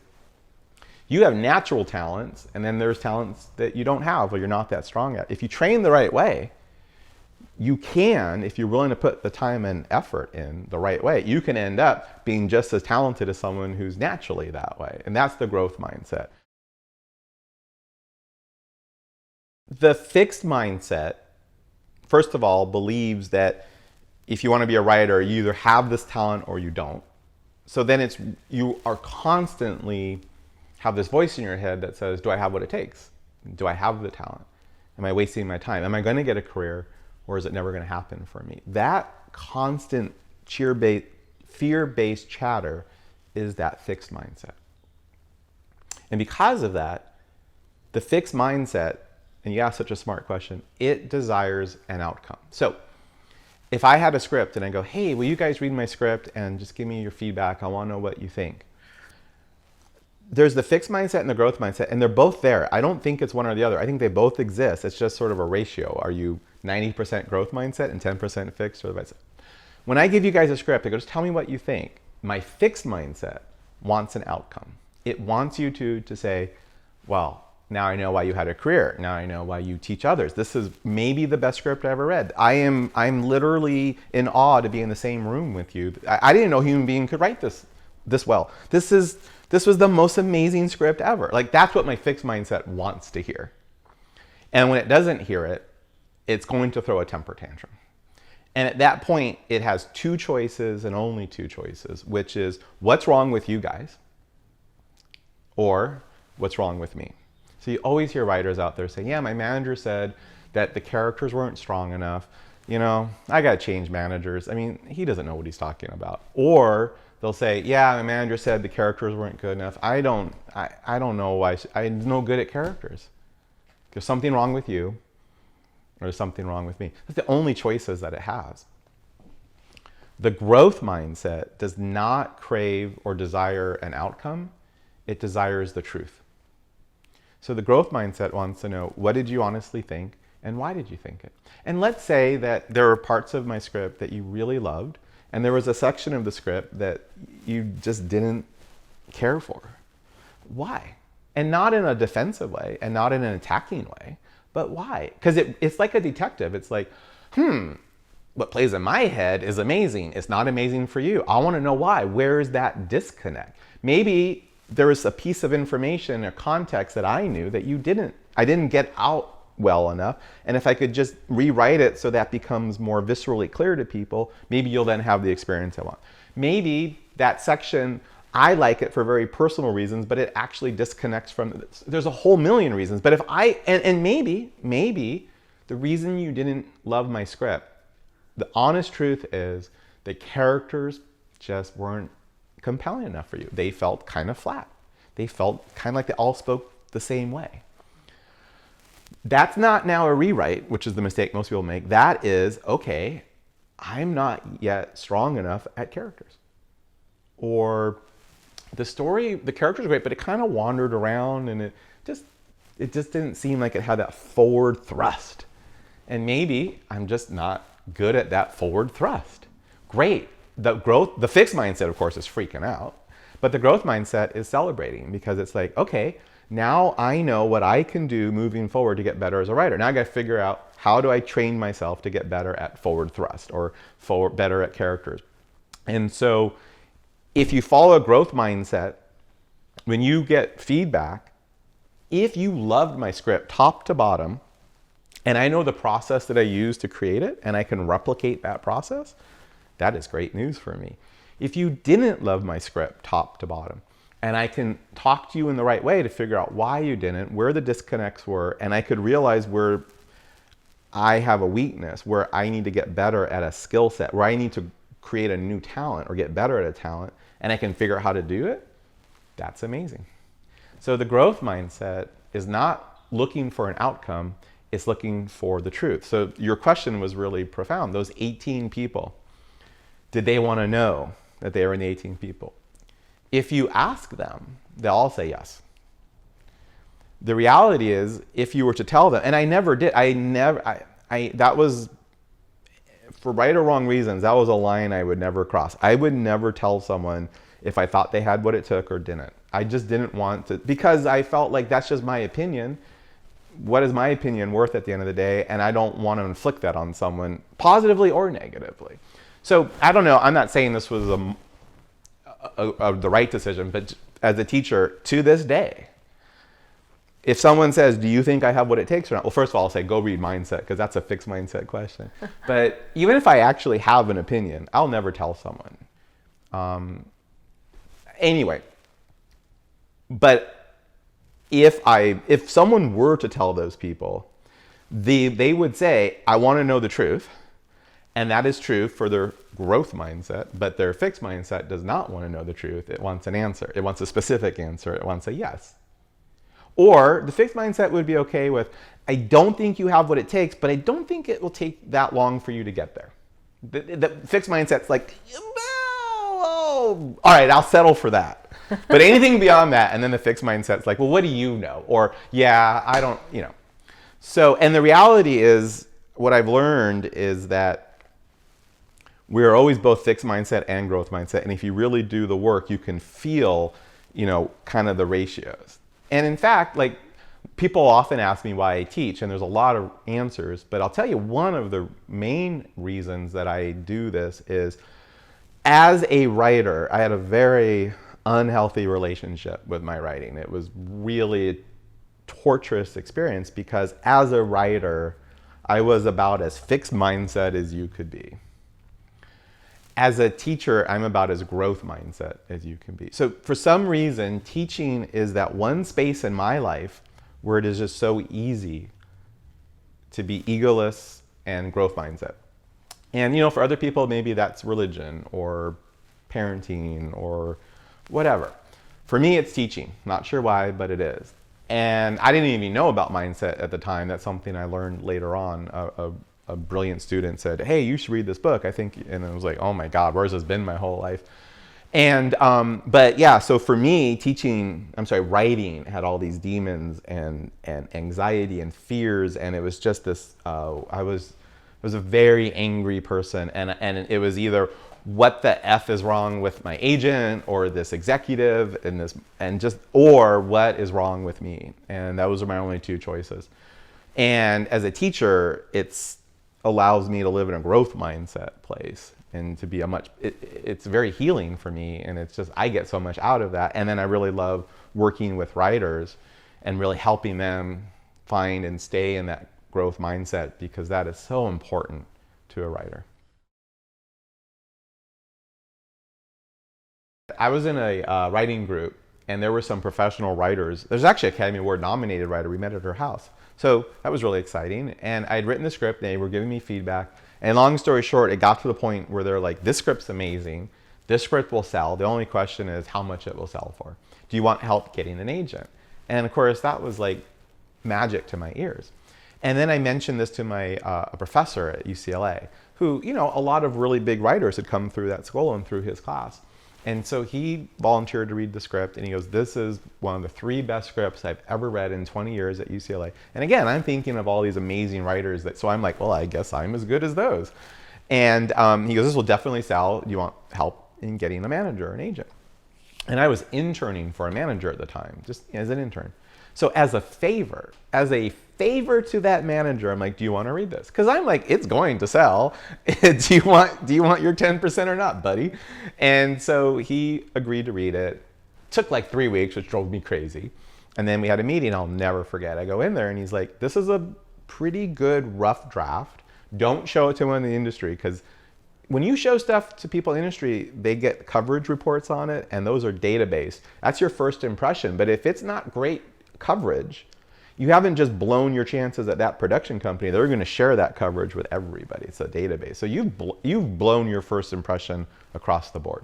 you have natural talents, and then there's talents that you don't have or you're not that strong at. If you train the right way, you can, if you're willing to put the time and effort in the right way, you can end up being just as talented as someone who's naturally that way. And that's the growth mindset. The fixed mindset, first of all, believes that if you want to be a writer, you either have this talent or you don't. So then you are constantly have this voice in your head that says, do I have what it takes? Do I have the talent? Am I wasting my time? Am I going to get a career? Or is it never going to happen for me? That constant fear-based chatter is that fixed mindset. And because of that, the fixed mindset, and you ask such a smart question, it desires an outcome. So if I had a script and I go, hey, will you guys read my script and just give me your feedback? I want to know what you think. There's the fixed mindset and the growth mindset, and they're both there. I don't think it's one or the other. I think they both exist. It's just sort of a ratio. Are you 90% growth mindset and 10% fixed, or vice versa? When I give you guys a script, I go, just tell me what you think. My fixed mindset wants an outcome. It wants you to say, well, now I know why you had a career. Now I know why you teach others. This is maybe the best script I ever read. I'm literally in awe to be in the same room with you. I didn't know a human being could write this well. This was the most amazing script ever. Like, that's what my fixed mindset wants to hear. And when it doesn't hear it, it's going to throw a temper tantrum. And at that point, it has 2 choices and only 2 choices, which is what's wrong with you guys or what's wrong with me. So you always hear writers out there saying, yeah, my manager said that the characters weren't strong enough. You know, I got to change managers. I mean, he doesn't know what he's talking about. Or they'll say, yeah, my manager said the characters weren't good enough. I don't know why. I'm no good at characters. There's something wrong with you, or there's something wrong with me. That's the only choices that it has. The growth mindset does not crave or desire an outcome. It desires the truth. So the growth mindset wants to know, what did you honestly think, and why did you think it? And let's say that there were parts of my script that you really loved, and there was a section of the script that you just didn't care for. Why? And not in a defensive way, and not in an attacking way, but why? Because it's like a detective. It's like, what plays in my head is amazing. It's not amazing for you. I want to know why. Where is that disconnect? Maybe there was a piece of information or context that I knew that I didn't get out well enough. And if I could just rewrite it so that becomes more viscerally clear to people, maybe you'll then have the experience I want. Maybe that section, I like it for very personal reasons, but it actually disconnects from, there's a whole million reasons. But if and maybe the reason you didn't love my script, the honest truth is the characters just weren't compelling enough for you. They felt kind of flat. They felt kind of like they all spoke the same way. That's not now a rewrite, which is the mistake most people make. That is, okay, I'm not yet strong enough at characters. Or the story, the characters are great, but it kind of wandered around and it just didn't seem like it had that forward thrust. And maybe I'm just not good at that forward thrust. Great. The fixed mindset, of course, is freaking out. But the growth mindset is celebrating, because it's like, okay, now I know what I can do moving forward to get better as a writer. Now I got to figure out, how do I train myself to get better at forward thrust or better at characters? And so if you follow a growth mindset, when you get feedback, if you loved my script top to bottom, and I know the process that I use to create it, and I can replicate that process, that is great news for me. If you didn't love my script top to bottom, And I can talk to you in the right way to figure out why you didn't, where the disconnects were, and I could realize where I have a weakness, where I need to get better at a skill set, where I need to create a new talent or get better at a talent, and I can figure out how to do it. That's amazing. So the growth mindset is not looking for an outcome, it's looking for the truth. So your question was really profound. Those 18 people, did they want to know that they were in the 18 people? If you ask them, they'll all say yes. The reality is, if you were to tell them, and I never did, that was, for right or wrong reasons, that was a line I would never cross. I would never tell someone if I thought they had what it took or didn't. I just didn't want to, because I felt like that's just my opinion. What is my opinion worth at the end of the day? And I don't want to inflict that on someone, positively or negatively. So I don't know, I'm not saying this was the right decision, but as a teacher, to this day, if someone says, do you think I have what it takes or not? Well, first of all, I'll say, go read mindset, because that's a fixed mindset question. But even if I actually have an opinion, I'll never tell someone. Anyway, but if someone were to tell those people, they would say, I want to know the truth. And that is true for their growth mindset, but their fixed mindset does not want to know the truth. It wants an answer. It wants a specific answer. It wants a yes. Or the fixed mindset would be okay with, I don't think you have what it takes, but I don't think it will take that long for you to get there. The fixed mindset's like, oh, all right, I'll settle for that. But anything beyond that, and then the fixed mindset's like, well, what do you know? Or, yeah, I don't, So, and the reality is, what I've learned is that we're always both fixed mindset and growth mindset. And if you really do the work, you can feel, kind of the ratios. And in fact, like, people often ask me why I teach, and there's a lot of answers, but I'll tell you one of the main reasons that I do this is, as a writer, I had a very unhealthy relationship with my writing. It was really a torturous experience because as a writer, I was about as fixed mindset as you could be. As a teacher, I'm about as growth mindset as you can be. So for some reason, teaching is that one space in my life where it is just so easy to be egoless and growth mindset. And for other people, maybe that's religion or parenting or whatever. For me, it's teaching. Not sure why, but it is. And I didn't even know about mindset at the time. That's something I learned later on. A brilliant student said, hey, you should read this book, I think. And I was like, oh my God, where's this been my whole life? And, but yeah, so for me, writing had all these demons and anxiety and fears. And it was just this, I was a very angry person. And it was either what the F is wrong with my agent or this executive or what is wrong with me. And those are my only two choices. And as a teacher, it's allows me to live in a growth mindset place and to be it's very healing for me. And it's just, I get so much out of that. And then I really love working with writers and really helping them find and stay in that growth mindset, because that is so important to a writer. I was in a writing group, and there were some professional writers. There's actually an Academy Award nominated writer. We met at her house. So that was really exciting. And I'd written the script, they were giving me feedback. And long story short, it got to the point where they're like, this script's amazing. This script will sell. The only question is how much it will sell for. Do you want help getting an agent? And of course, that was like magic to my ears. And then I mentioned this to my a professor at UCLA, who, a lot of really big writers had come through that school and through his class. And so he volunteered to read the script, and he goes, this is one of the 3 best scripts I've ever read in 20 years at UCLA. And again, I'm thinking of all these amazing writers so I'm like, well, I guess I'm as good as those. And he goes, this will definitely sell. Do you want help in getting a manager, an agent? And I was interning for a manager at the time, just as an intern. So as a favor to that manager, I'm like, do you want to read this? Because I'm like, it's going to sell. Do you want your 10% or not, buddy? And so he agreed to read it. Took like 3 weeks, which drove me crazy. And then we had a meeting. I'll never forget. I go in there and he's like, this is a pretty good rough draft. Don't show it to anyone in the industry, because when you show stuff to people in the industry, they get coverage reports on it, and those are database. That's your first impression. But if it's not great coverage, you haven't just blown your chances at that production company. They're going to share that coverage with everybody. It's a database. So you've blown your first impression across the board.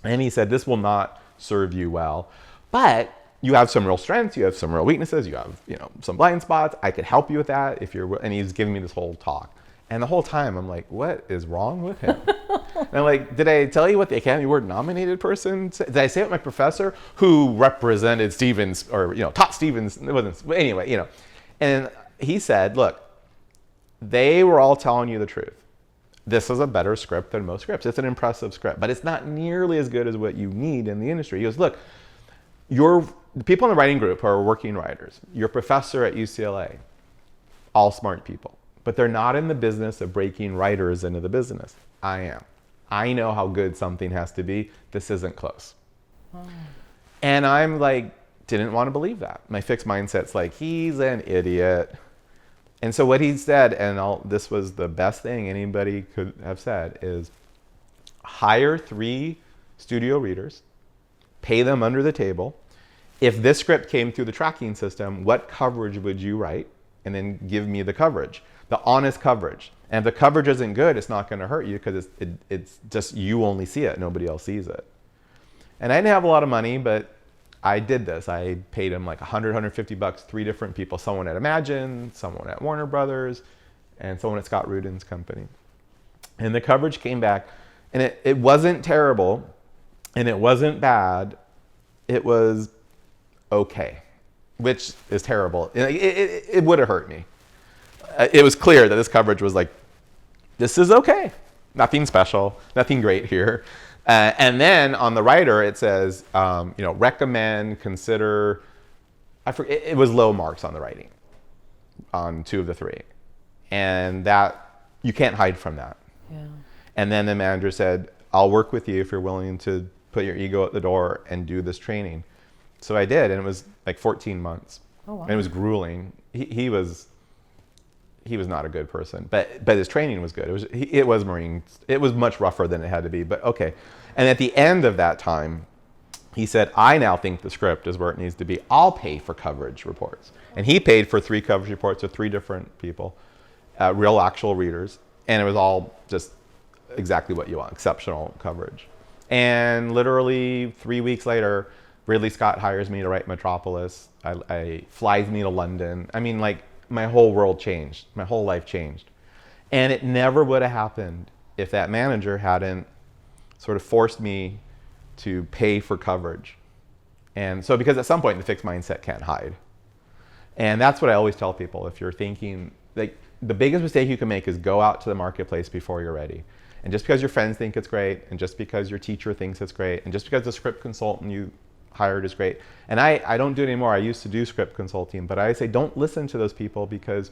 And he said, this will not serve you well, but you have some real strengths, you have some real weaknesses, you have, some blind spots. I could help you with that if you're, and he's giving me this whole talk. And the whole time I'm like, what is wrong with him? And I'm like, did I tell you what the Academy Award nominated person said? Did I say what my professor who represented Stevens or, taught Stevens, it wasn't, anyway, and he said, look, they were all telling you the truth. This is a better script than most scripts. It's an impressive script, but it's not nearly as good as what you need in the industry. He goes, look, the people in the writing group are working writers. Your professor at UCLA, all smart people, but they're not in the business of breaking writers into the business. I am. I know how good something has to be. This isn't close. Oh. And I'm like, didn't want to believe that. My fixed mindset's like, he's an idiot. And so what he said, and this was the best thing anybody could have said, is hire 3 studio readers, pay them under the table. If this script came through the tracking system, what coverage would you write? And then give me the coverage, the honest coverage. And if the coverage isn't good, it's not going to hurt you because it's just you only see it, nobody else sees it. And I didn't have a lot of money, but I did this. I paid him like $100, $150, 3 different people. Someone at Imagine, someone at Warner Brothers, and someone at Scott Rudin's company. And the coverage came back, and it wasn't terrible, and it wasn't bad. It was okay, which is terrible. It would have hurt me. It was clear that this coverage was like, this is okay. Nothing special, nothing great here. And then on the writer, it says, recommend, consider. I forget, it was low marks on the writing on 2 of the 3. And that, you can't hide from that. Yeah. And then the manager said, I'll work with you if you're willing to put your ego at the door and do this training. So I did, and it was like 14 months. Oh, wow. And it was grueling. He was not a good person, but his training was good. It was Marine. It was much rougher than it had to be, but okay. And at the end of that time, he said, I now think the script is where it needs to be. I'll pay for coverage reports. And he paid for 3 coverage reports with 3 different people, real actual readers. And it was all just exactly what you want, exceptional coverage. And literally 3 weeks later, Ridley Scott hires me to write Metropolis. I flies me to London. I mean, like, my whole world changed. My whole life changed. And it never would have happened if that manager hadn't sort of forced me to pay for coverage. And so, because at some point the fixed mindset can't hide. And that's what I always tell people. If you're thinking, like, the biggest mistake you can make is go out to the marketplace before you're ready. And just because your friends think it's great, and just because your teacher thinks it's great, and just because the script consultant you hired is great. And I don't do it anymore. I used to do script consulting, but I say don't listen to those people because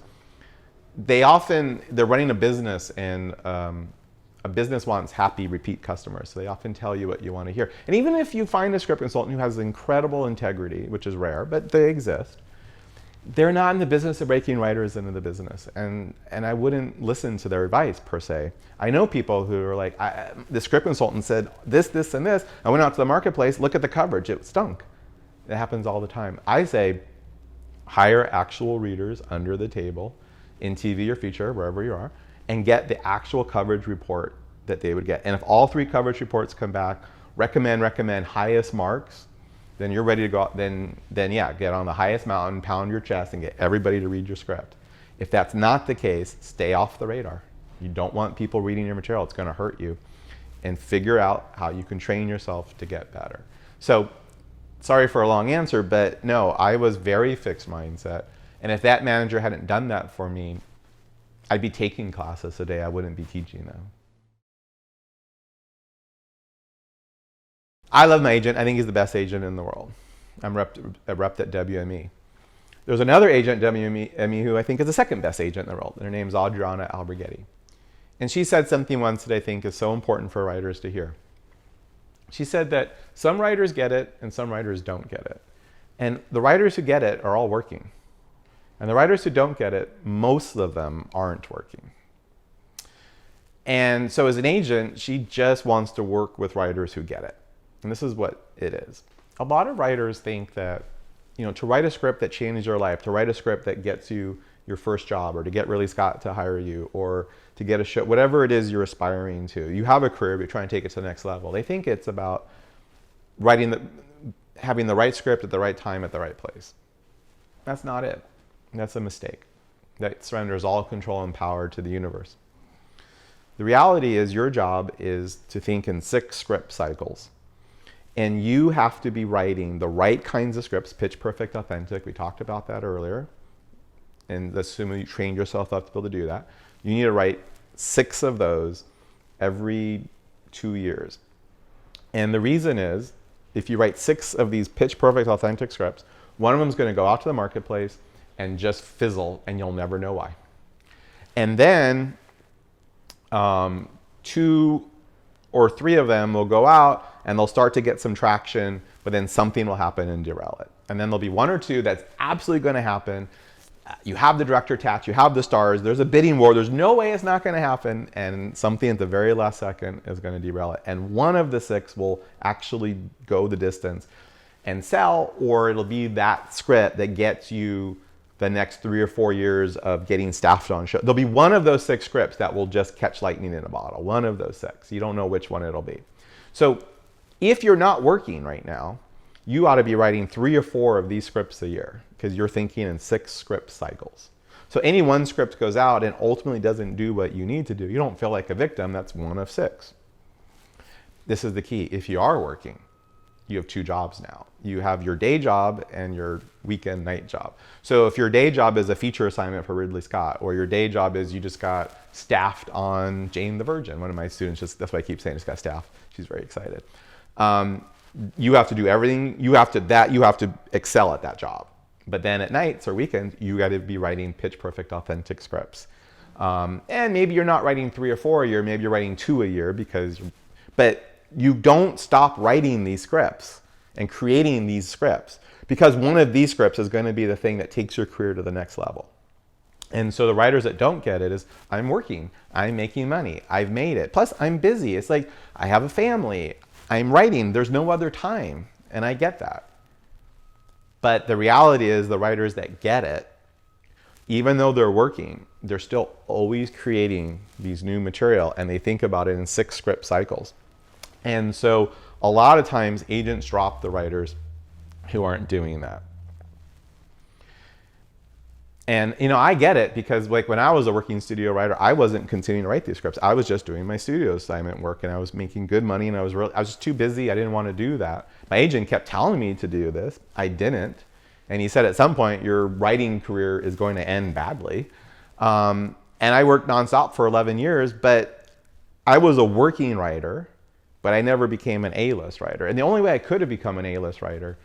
they're running a business, and a business wants happy repeat customers. So they often tell you what you want to hear. And even if you find a script consultant who has incredible integrity, which is rare, but they exist, they're not in the business of breaking writers into the business. And I wouldn't listen to their advice per se. I know people who are like, the script consultant said this, this, and this. I went out to the marketplace, look at the coverage, it stunk. It happens all the time. I say, hire actual readers under the table in TV or feature, wherever you are, and get the actual coverage report that they would get. And if all 3 coverage reports come back, recommend highest marks, then you're ready to go out, then yeah, get on the highest mountain, pound your chest, and get everybody to read your script. If that's not the case, stay off the radar. You don't want people reading your material. It's going to hurt you. And figure out how you can train yourself to get better. So, sorry for a long answer, but no, I was very fixed mindset. And if that manager hadn't done that for me, I'd be taking classes today. I wouldn't be teaching them. I love my agent. I think he's the best agent in the world. I'm a rep at WME. There's another agent at WME who I think is the second best agent in the world. Her name's Adriana Alberghetti. And she said something once that I think is so important for writers to hear. She said that some writers get it and some writers don't get it. And the writers who get it are all working. And the writers who don't get it, most of them aren't working. And so as an agent, she just wants to work with writers who get it. And this is what it is. A lot of writers think that, to write a script that changes your life, to write a script that gets you your first job, or to get Ridley Scott to hire you, or to get a show, whatever it is you're aspiring to. You have a career, but you're trying to take it to the next level. They think it's about having the right script at the right time at the right place. That's not it. That's a mistake. That surrenders all control and power to the universe. The reality is your job is to think in 6 script cycles. And you have to be writing the right kinds of scripts, pitch perfect, authentic. We talked about that earlier. And assuming you trained yourself up to be able to do that, you need to write 6 of those every 2 years. And the reason is, if you write 6 of these pitch perfect, authentic scripts, one of them is going to go out to the marketplace and just fizzle, and you'll never know why. And then 2 or 3 of them will go out and they'll start to get some traction, but then something will happen and derail it. And then there'll be 1 or 2 that's absolutely going to happen. You have the director attached, you have the stars, there's a bidding war, there's no way it's not going to happen, and something at the very last second is going to derail it. And one of the 6 will actually go the distance and sell, or it'll be that script that gets you the next 3 or 4 years of getting staffed on show. There'll be one of those 6 scripts that will just catch lightning in a bottle. One of those 6. You don't know which one it'll be. So if you're not working right now, you ought to be writing 3 or 4 of these scripts a year, because you're thinking in 6 script cycles. So any one script goes out and ultimately doesn't do what you need to do. You don't feel like a victim. That's 1 of 6. This is the key. If you are working, you have 2 jobs now. You have your day job and your weekend night job. So if your day job is a feature assignment for Ridley Scott, or your day job is you just got staffed on Jane the Virgin, one of my students, that's what I keep saying, just got staffed. She's very excited. You have to do everything. You have to excel at that job. But then at nights or weekends, you got to be writing pitch perfect, authentic scripts. And maybe you're not writing 3 or 4 a year. Maybe you're writing 2 a year but you don't stop writing these scripts and creating these scripts, because one of these scripts is going to be the thing that takes your career to the next level. And so the writers that don't get it is, I'm working, I'm making money, I've made it. Plus I'm busy. It's like, I have a family, I'm writing, there's no other time. And I get that. But the reality is, the writers that get it, even though they're working, they're still always creating these new material, and they think about it in 6 script cycles. And so a lot of times agents drop the writers who aren't doing that. And I get it, because like when I was a working studio writer, I wasn't continuing to write these scripts. I was just doing my studio assignment work, and I was making good money, and I was just too busy. I didn't want to do that. My agent kept telling me to do this. I didn't. And he said, at some point, your writing career is going to end badly. And I worked nonstop for 11 years, but I was a working writer, but I never became an A-list writer. And the only way I could have become an A-list writer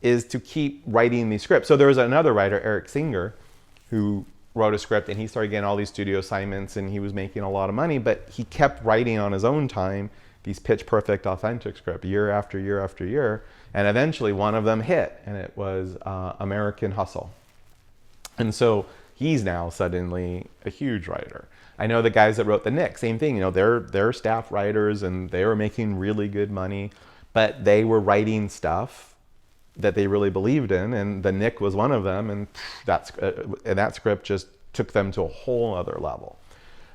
is to keep writing these scripts. So there was another writer, Eric Singer, who wrote a script, and he started getting all these studio assignments, and he was making a lot of money, but he kept writing on his own time these pitch perfect, authentic scripts year after year after year. And eventually one of them hit, and it was American Hustle. And so he's now suddenly a huge writer. I know the guys that wrote The Knick, same thing. They're staff writers, and they were making really good money, but they were writing stuff that they really believed in, and The Knick was one of them, and that script just took them to a whole other level.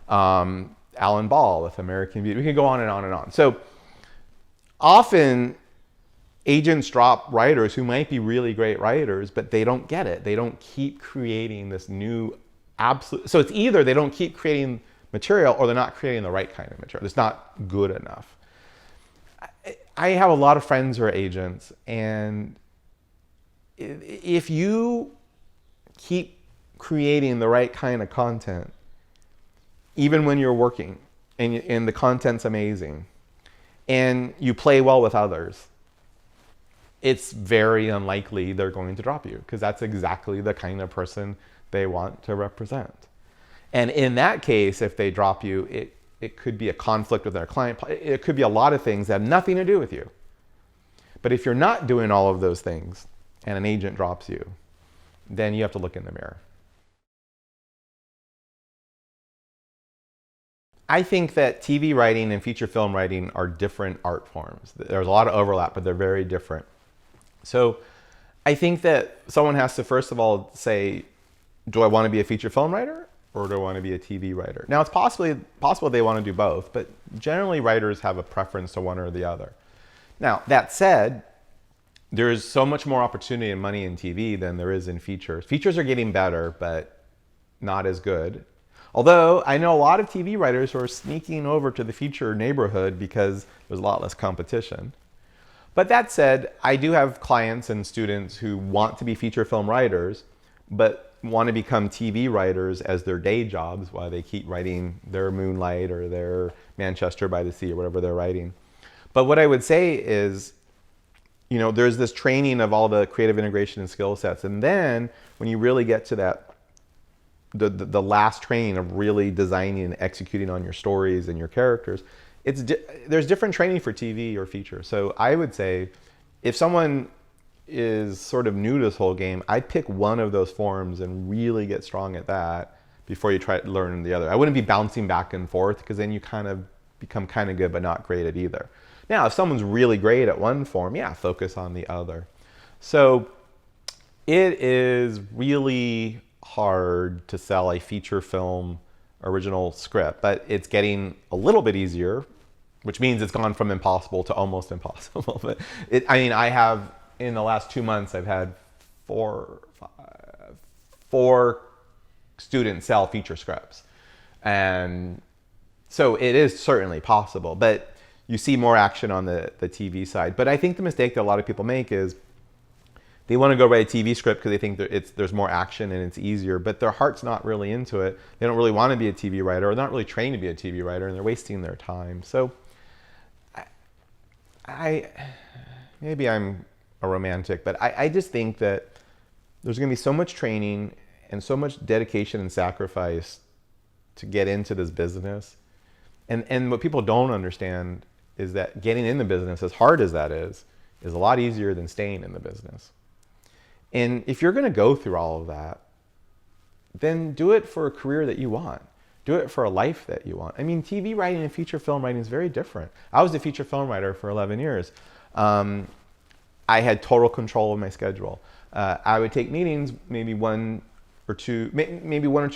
Alan Ball with American Beauty. We can go on and on and on. So often agents drop writers who might be really great writers, but they don't get it. They don't keep creating this new absolute. So it's either they don't keep creating material, or they're not creating the right kind of material. It's not good enough. I have a lot of friends who are agents, and if you keep creating the right kind of content, even when you're working and the content's amazing, and you play well with others, it's very unlikely they're going to drop you, because that's exactly the kind of person they want to represent. And in that case, if they drop you, it could be a conflict with their client. It could be a lot of things that have nothing to do with you. But if you're not doing all of those things and an agent drops you, then you have to look in the mirror. I think that TV writing and feature film writing are different art forms. There's a lot of overlap, but they're very different. So I think that someone has to first of all say, do I want to be a feature film writer or do I want to be a TV writer? Now it's possible they want to do both, but generally writers have a preference to one or the other. Now that said, there's so much more opportunity and money in TV than there is in features. Features are getting better, but not as good. Although I know a lot of TV writers who are sneaking over to the feature neighborhood because there's a lot less competition. But that said, I do have clients and students who want to be feature film writers, but want to become TV writers as their day jobs while they keep writing their Moonlight or their Manchester by the Sea or whatever they're writing. But what I would say is, there's this training of all the creative integration and skill sets. And then when you really get to that, the last training of really designing and executing on your stories and your characters, there's different training for TV or feature. So I would say if someone is sort of new to this whole game, I'd pick one of those forms and really get strong at that before you try to learn the other. I wouldn't be bouncing back and forth because then you kind of become kind of good but not great at either. Now, if someone's really great at one form, yeah, focus on the other. So it is really hard to sell a feature film original script, but it's getting a little bit easier, which means it's gone from impossible to almost impossible. But I have, in the last 2 months, I've had four students sell feature scripts. And so it is certainly possible, but you see more action on the TV side. But I think the mistake that a lot of people make is they want to go write a TV script because they think there's more action and it's easier, but their heart's not really into it. They don't really want to be a TV writer, or they're not really trained to be a TV writer, and they're wasting their time. So maybe I'm a romantic, but I just think that there's going to be so much training and so much dedication and sacrifice to get into this business. And what people don't understand is that getting in the business, as hard as that is a lot easier than staying in the business. And if you're going to go through all of that, then do it for a career that you want. Do it for a life that you want. I mean, TV writing and feature film writing is very different. I was a feature film writer for 11 years. I had total control of my schedule. I would take meetings maybe one or two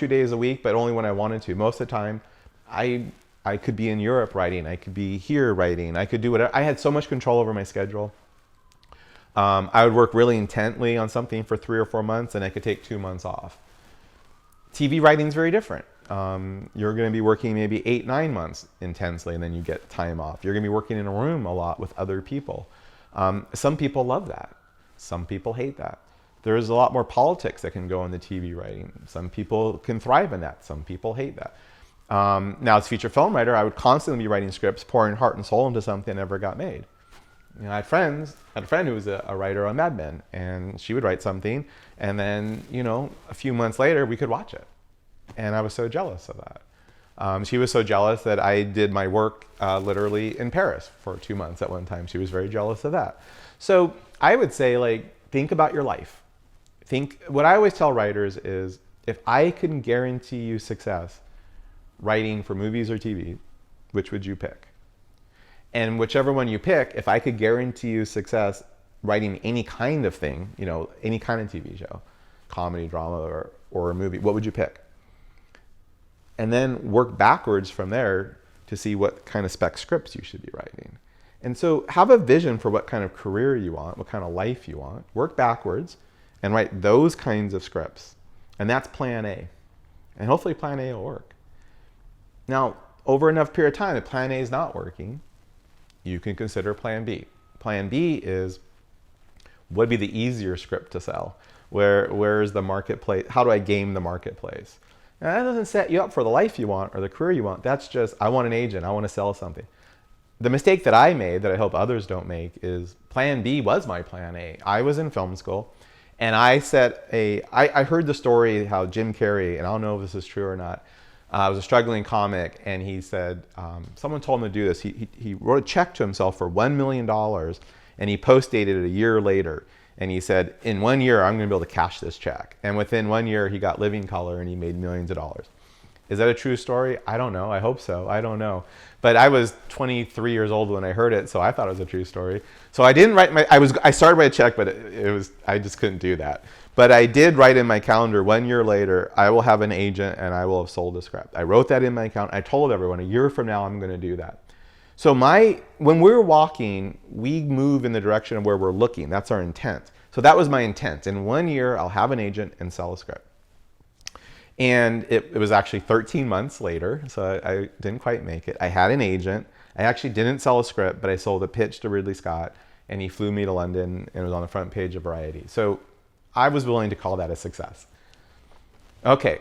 days a week, but only when I wanted to. Most of the time, I could be in Europe writing. I could be here writing. I could do whatever. I had so much control over my schedule. I would work really intently on something for 3 or 4 months, and I could take 2 months off. TV writing is very different. You're going to be working maybe 8-9 months intensely, and then you get time off. You're going to be working in a room a lot with other people. Some people love that. Some people hate that. There's a lot more politics that can go into TV writing. Some people can thrive in that. Some people hate that. Now, as a feature film writer, I would constantly be writing scripts, pouring heart and soul into something that never got made. I had a friend who was a writer on Mad Men, and she would write something, and then, a few months later, we could watch it. And I was so jealous of that. She was so jealous that I did my work literally in Paris for 2 months at one time. She was very jealous of that. So I would say, think about your life. What I always tell writers is, if I can guarantee you success writing for movies or TV, which would you pick? And whichever one you pick, if I could guarantee you success writing any kind of thing, any kind of TV show, comedy, drama, or a movie, what would you pick? And then work backwards from there to see what kind of spec scripts you should be writing. And so have a vision for what kind of career you want, what kind of life you want, work backwards and write those kinds of scripts. And that's plan A. And hopefully plan A will work. Now, over enough period of time, if plan A is not working, you can consider plan B. Plan B is, what would be the easier script to sell? Where is the marketplace? How do I game the marketplace? Now, that doesn't set you up for the life you want or the career you want. That's just, I want an agent. I want to sell something. The mistake that I made, that I hope others don't make, is plan B was my plan A. I was in film school, and I heard the story how Jim Carrey, and I don't know if this is true or not, was a struggling comic, and he said, someone told him to do this. He wrote a check to himself for $1 million, and he post-dated it a year later. And he said, in 1 year, I'm going to be able to cash this check. And within 1 year, he got Living Color, and he made millions of dollars. Is that a true story? I don't know. I hope so. I don't know. But I was 23 years old when I heard it, so I thought it was a true story. So I didn't write I started by a check, but I just couldn't do that. But I did write in my calendar 1 year later, I will have an agent and I will have sold a script. I wrote that in my calendar. I told everyone a year from now I'm going to do that. So when we're walking, we move in the direction of where we're looking. That's our intent. So that was my intent. In 1 year, I'll have an agent and sell a script. And it was actually 13 months later, so I didn't quite make it. I had an agent. I actually didn't sell a script, but I sold a pitch to Ridley Scott, and he flew me to London, and it was on the front page of Variety. So I was willing to call that a success. Okay,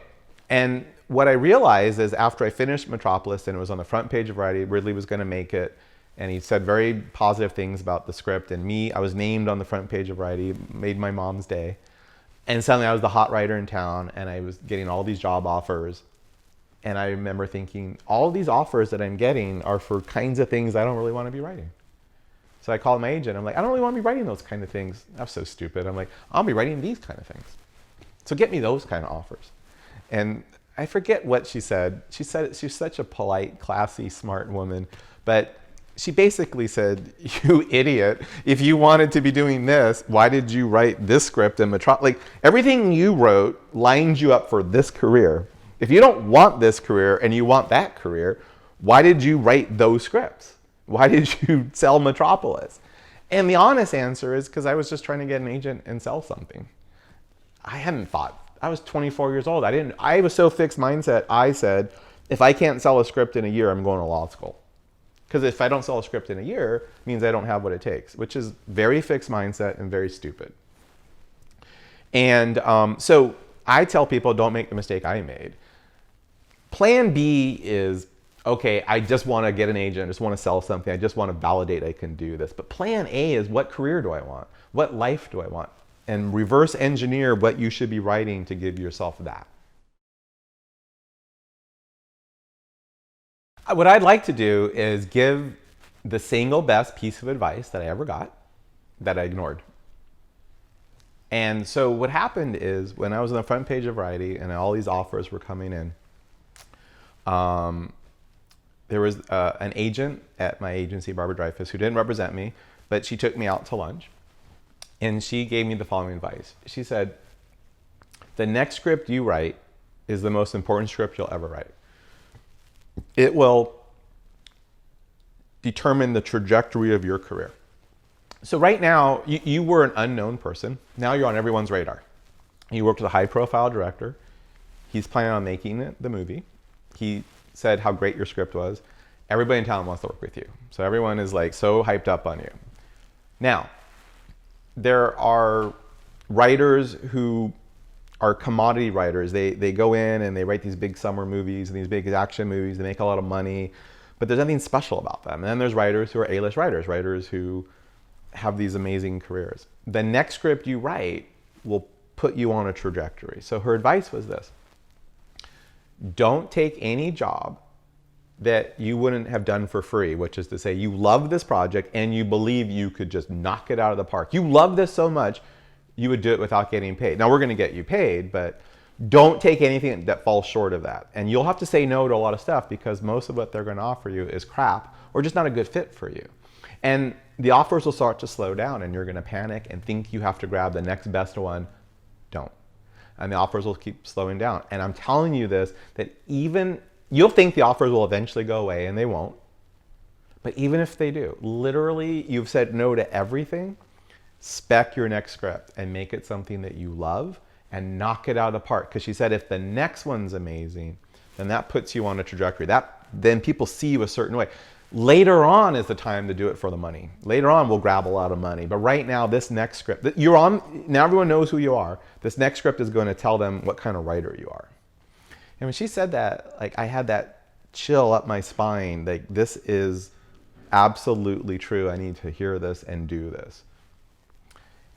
and what I realized is after I finished Metropolis and it was on the front page of Variety, Ridley was going to make it, and he said very positive things about the script, and me, I was named on the front page of Variety, made my mom's day. And suddenly I was the hot writer in town, and I was getting all these job offers. And I remember thinking, all these offers that I'm getting are for kinds of things I don't really want to be writing. So I called my agent. I'm like, I don't really want to be writing those kind of things. That's so stupid. I'm like, I'll be writing these kind of things. So get me those kind of offers. And I forget what she said. She said she's such a polite, classy, smart woman. But she basically said, you idiot, if you wanted to be doing this, why did you write this script in Metropolis? Like, everything you wrote lined you up for this career. If you don't want this career and you want that career, why did you write those scripts? Why did you sell Metropolis? And the honest answer is because I was just trying to get an agent and sell something. I hadn't thought. I was 24 years old. I was so fixed mindset, I said, if I can't sell a script in a year, I'm going to law school. Because if I don't sell a script in a year, it means I don't have what it takes, which is very fixed mindset and very stupid. And so I tell people, don't make the mistake I made. Plan B is, okay, I just want to get an agent, I just want to sell something, I just want to validate I can do this. But plan A is, what career do I want? What life do I want? And reverse engineer what you should be writing to give yourself that. What I'd like to do is give the single best piece of advice that I ever got that I ignored. And so what happened is, when I was on the front page of Variety and all these offers were coming in, there was an agent at my agency, Barbara Dreyfus, who didn't represent me, but she took me out to lunch. And she gave me the following advice. She said, the next script you write is the most important script you'll ever write. It will determine the trajectory of your career. So right now, you were an unknown person. Now you're on everyone's radar. You worked with a high-profile director. He's planning on making it, the movie. He said how great your script was. Everybody in town wants to work with you. So everyone is like so hyped up on you. Now, there are writers who are commodity writers. They go in and they write these big summer movies and these big action movies. They make a lot of money, but there's nothing special about them. And then there's writers who are A-list writers, writers who have these amazing careers. The next script you write will put you on a trajectory. So her advice was this: don't take any job that you wouldn't have done for free, which is to say you love this project and you believe you could just knock it out of the park. You love this so much, you would do it without getting paid. Now we're going to get you paid, but don't take anything that falls short of that. And you'll have to say no to a lot of stuff because most of what they're going to offer you is crap or just not a good fit for you. And the offers will start to slow down and you're going to panic and think you have to grab the next best one. Don't. And the offers will keep slowing down. And I'm telling you this, that even, you'll think the offers will eventually go away and they won't. But even if they do, literally you've said no to everything, spec your next script and make it something that you love and knock it out of the park. Because she said if the next one's amazing, then that puts you on a trajectory. Then people see you a certain way. Later on is the time to do it for the money. Later on we'll grab a lot of money. But right now, this next script, you're on, now everyone knows who you are. This next script is going to tell them what kind of writer you are. And when she said that, like, I had that chill up my spine. Like, this is absolutely true. I need to hear this and do this.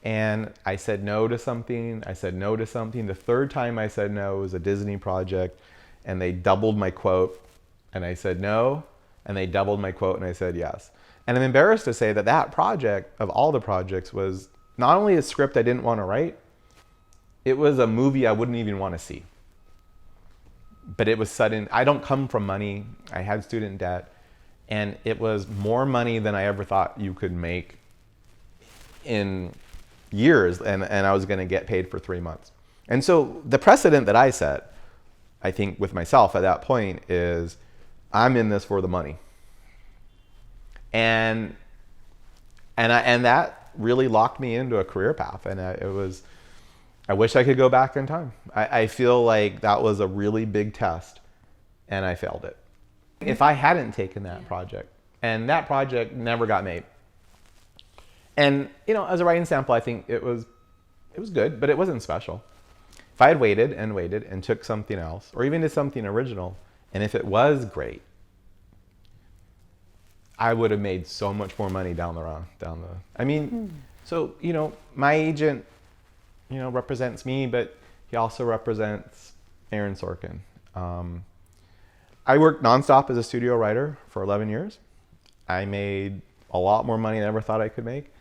And I said no to something. I said no to something. The third time I said no was a Disney project, and they doubled my quote. And I said no, and they doubled my quote, and I said yes. And I'm embarrassed to say that that project, of all the projects, was not only a script I didn't want to write, it was a movie I wouldn't even want to see. but it was sudden. I don't come from money. I had student debt, and it was more money than I ever thought you could make in years, and I was going to get paid for 3 months. And so the precedent that I set, I think, with myself at that point is, I'm in this for the money. And that really locked me into a career path. And I wish I could go back in time. I feel like that was a really big test, and I failed it. If I hadn't taken that project, and that project never got made. And, as a writing sample, I think it was good, but it wasn't special. If I had waited and took something else, or even did something original, and if it was great, I would have made so much more money down the road. So, my agent, represents me, but he also represents Aaron Sorkin. I worked nonstop as a studio writer for 11 years. I made a lot more money than I ever thought I could make.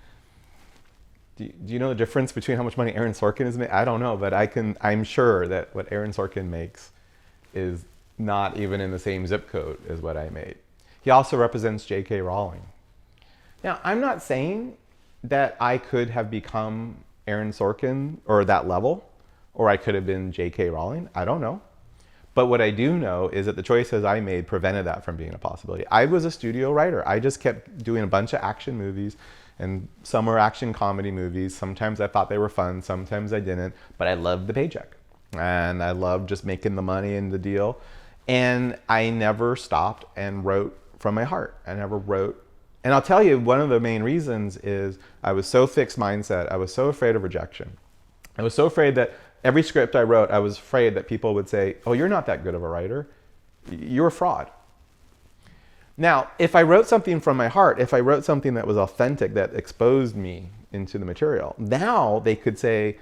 Do you know the difference between how much money Aaron Sorkin is making? I don't know, but I'm sure that what Aaron Sorkin makes is not even in the same zip code as what I made. He also represents J.K. Rowling. Now, I'm not saying that I could have become Aaron Sorkin or that level, or I could have been J.K. Rowling. I don't know. But what I do know is that the choices I made prevented that from being a possibility. I was a studio writer. I just kept doing a bunch of action movies, and some were action comedy movies. Sometimes I thought they were fun, sometimes I didn't, but I loved the paycheck. And I loved just making the money and the deal. And I never stopped and wrote from my heart. I never wrote. And I'll tell you, one of the main reasons is I was so fixed mindset. I was so afraid of rejection. I was so afraid that every script I wrote, I was afraid that people would say, oh, you're not that good of a writer. You're a fraud. Now, if I wrote something from my heart, if I wrote something that was authentic, that exposed me into the material, now they could say,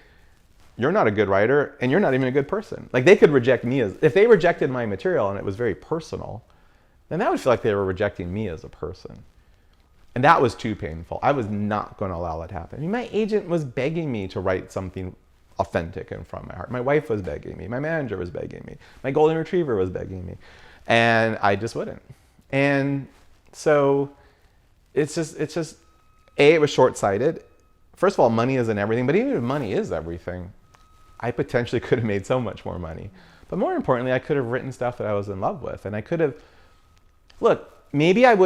you're not a good writer and you're not even a good person. Like, they could reject me if they rejected my material and it was very personal, then that would feel like they were rejecting me as a person. And that was too painful. I was not going to allow that to happen. I mean, my agent was begging me to write something authentic and from my heart. My wife was begging me. My manager was begging me. My golden retriever was begging me. And I just wouldn't. And so it's just, it was short-sighted. First of all, money isn't everything, but even if money is everything, I potentially could have made so much more money. But more importantly, I could have written stuff that I was in love with. And I could have, maybe I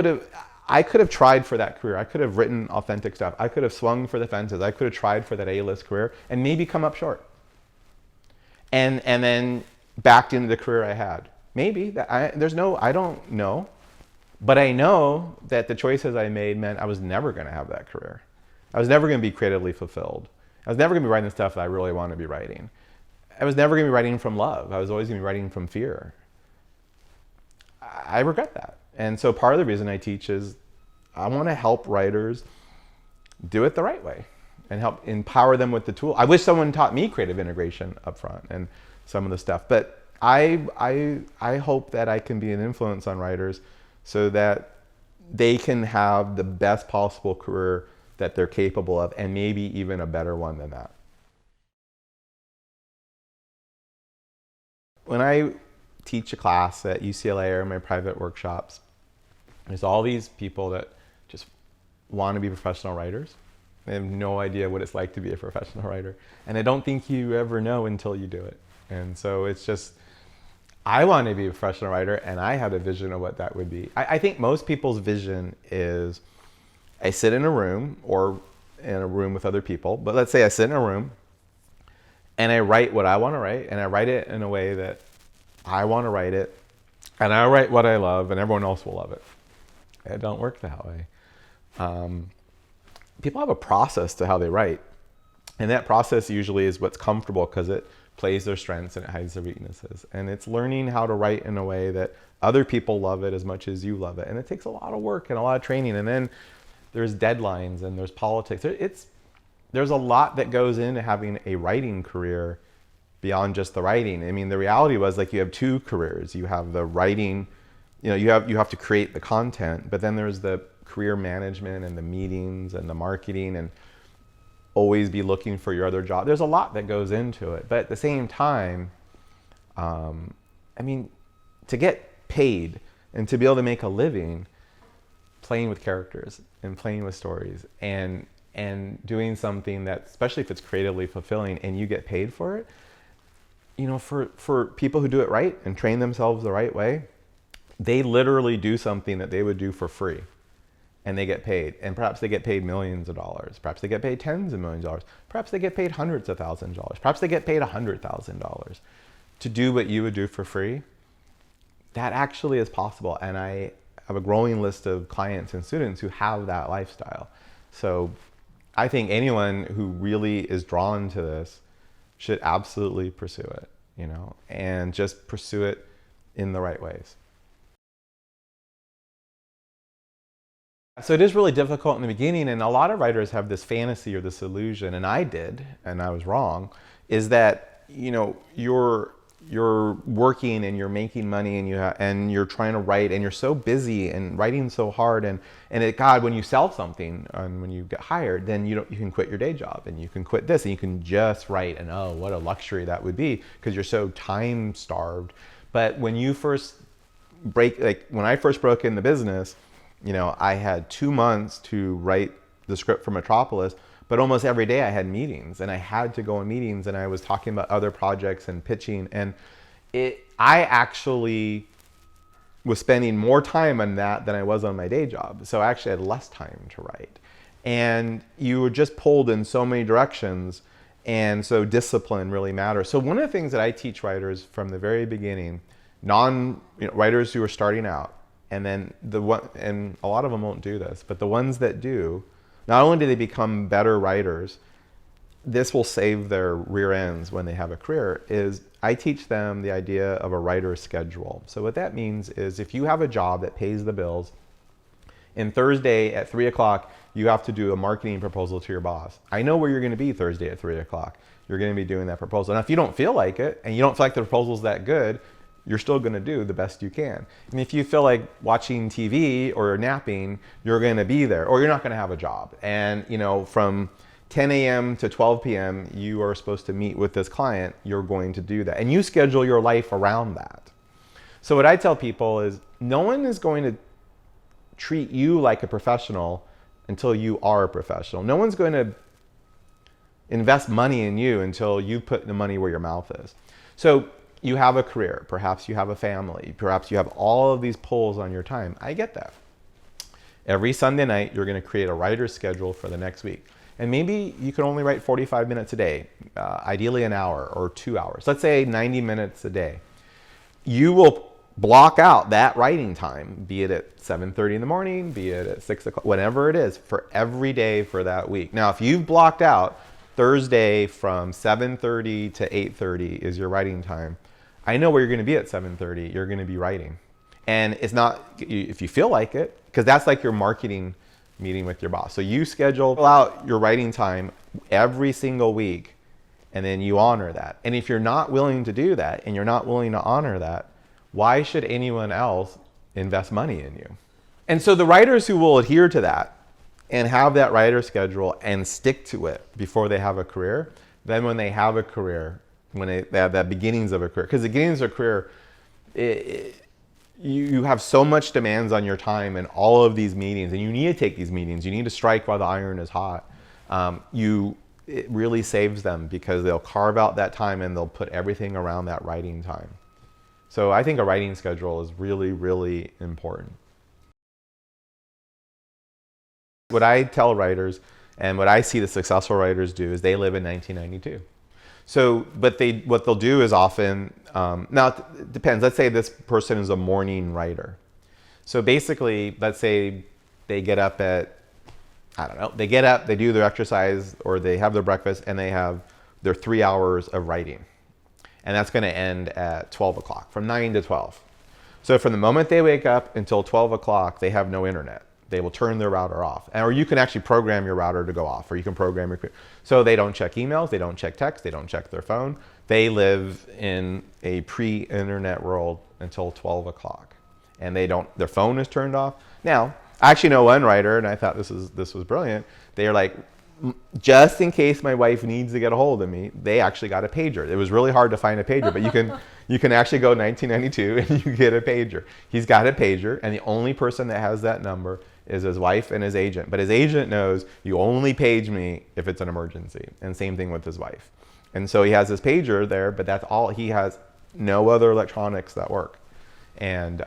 could have tried for that career. I could have written authentic stuff. I could have swung for the fences. I could have tried for that A-list career and maybe come up short. And then backed into the career I had. Maybe. I don't know. But I know that the choices I made meant I was never going to have that career. I was never going to be creatively fulfilled. I was never going to be writing the stuff that I really want to be writing. I was never going to be writing from love. I was always going to be writing from fear. I regret that. And so part of the reason I teach is I want to help writers do it the right way and help empower them with the tool. I wish someone taught me creative integration up front and some of the stuff, but I hope that I can be an influence on writers so that they can have the best possible career that they're capable of, and maybe even a better one than that. When I teach a class at UCLA or my private workshops, there's all these people that just want to be professional writers. They have no idea what it's like to be a professional writer. And I don't think you ever know until you do it. And so it's just, I want to be a professional writer, and I had a vision of what that would be. I think most people's vision is, I sit in a room or in a room with other people, but let's say I sit in a room and I write what I want to write, and I write it in a way that I want to write it, and I write what I love, and everyone else will love it. It don't work that way. People have a process to how they write, and that process usually is what's comfortable because it plays their strengths and it hides their weaknesses. And it's learning how to write in a way that other people love it as much as you love it. And it takes a lot of work and a lot of training. And then there's deadlines and there's politics. There's a lot that goes into having a writing career beyond just the writing. I mean, the reality was, like, you have two careers. You have the writing, you have to create the content, but then there's the career management and the meetings and the marketing and always be looking for your other job. There's a lot that goes into it. But at the same time, I mean, to get paid and to be able to make a living playing with characters and playing with stories and doing something that, especially if it's creatively fulfilling and you get paid for it, you know, for people who do it right and train themselves the right way, they literally do something that they would do for free and they get paid. And perhaps they get paid millions of dollars. Perhaps they get paid tens of millions of dollars. Perhaps they get paid hundreds of thousands of dollars. Perhaps they get paid $100,000 to do what you would do for free. That actually is possible. And I have a growing list of clients and students who have that lifestyle. So I think anyone who really is drawn to this should absolutely pursue it, you know, and just pursue it in the right ways. So it is really difficult in the beginning, and a lot of writers have this fantasy or this illusion, and I did, and I was wrong, is that, you know, you're working and you're making money and you're trying to write and you're so busy and writing so hard and God, when you sell something and when you get hired, then you can quit your day job and you can quit this and you can just write, and oh, what a luxury that would be because you're so time starved. But when you first when I first broke into business, you know, I had 2 months to write the script for Metropolis. But almost every day I had meetings and I had to go in meetings and I was talking about other projects and pitching, and I actually was spending more time on that than I was on my day job. So I actually had less time to write. And you were just pulled in so many directions, and so discipline really matters. So one of the things that I teach writers from the very beginning, writers who are starting out, and then and a lot of them won't do this, but the ones that do, not only do they become better writers, this will save their rear ends when they have a career, is I teach them the idea of a writer's schedule. So what that means is if you have a job that pays the bills, and Thursday at 3 o'clock, you have to do a marketing proposal to your boss. I know where you're gonna be Thursday at 3 o'clock. You're gonna be doing that proposal. Now, if you don't feel like it, and you don't feel like the proposal's that good, you're still gonna do the best you can. And if you feel like watching TV or napping, you're gonna be there, or you're not gonna have a job. And you know, from 10 a.m. to 12 p.m., you are supposed to meet with this client, you're going to do that. And you schedule your life around that. So what I tell people is, no one is going to treat you like a professional until you are a professional. No one's going to invest money in you until you put the money where your mouth is. So you have a career, perhaps you have a family, perhaps you have all of these pulls on your time. I get that. Every Sunday night, you're going to create a writer's schedule for the next week. And maybe you can only write 45 minutes a day, ideally an hour or 2 hours. Let's say 90 minutes a day. You will block out that writing time, be it at 7:30 in the morning, be it at 6 o'clock, whatever it is, for every day for that week. Now, if you've blocked out Thursday from 7:30 to 8:30 is your writing time, I know where you're going to be at 7:30. You're going to be writing. And it's not, if you feel like it, because that's like your marketing meeting with your boss. So you schedule out your writing time every single week, and then you honor that. And if you're not willing to do that, and you're not willing to honor that, why should anyone else invest money in you? And so the writers who will adhere to that and have that writer schedule and stick to it before they have a career, then when they have a career, when they have that beginnings of a career, because the beginnings of a career, you have so much demands on your time and all of these meetings, and you need to take these meetings. You need to strike while the iron is hot. It really saves them because they'll carve out that time and they'll put everything around that writing time. So I think a writing schedule is really, really important. What I tell writers and what I see the successful writers do is they live in 1992. So, but what they'll do is often, now it depends, let's say this person is a morning writer. So basically, let's say they get up at, I don't know, they get up, they do their exercise, or they have their breakfast, and they have their 3 hours of writing. And that's gonna end at 12 o'clock, from 9 to 12. So from the moment they wake up until 12 o'clock, they have no internet. They will turn their router off. Or you can actually program your router to go off, or you can program your, so they don't check emails, they don't check text, they don't check their phone. They live in a pre-internet world until 12 o'clock. And their phone is turned off. Now, I actually know one writer, and I thought this was brilliant. They are like, just in case my wife needs to get a hold of me, they actually got a pager. It was really hard to find a pager, but You can actually go 1992 and you get a pager. He's got a pager, and the only person that has that number is his wife and his agent. But his agent knows you only page me if it's an emergency. And same thing with his wife. And so he has his pager there, but that's all. He has no other electronics that work. And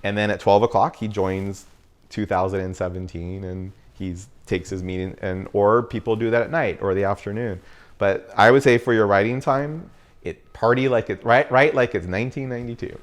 then at 12 o'clock, he joins 2017 and he takes his meeting, or people do that at night or the afternoon. But I would say for your writing time, write like it's 1992.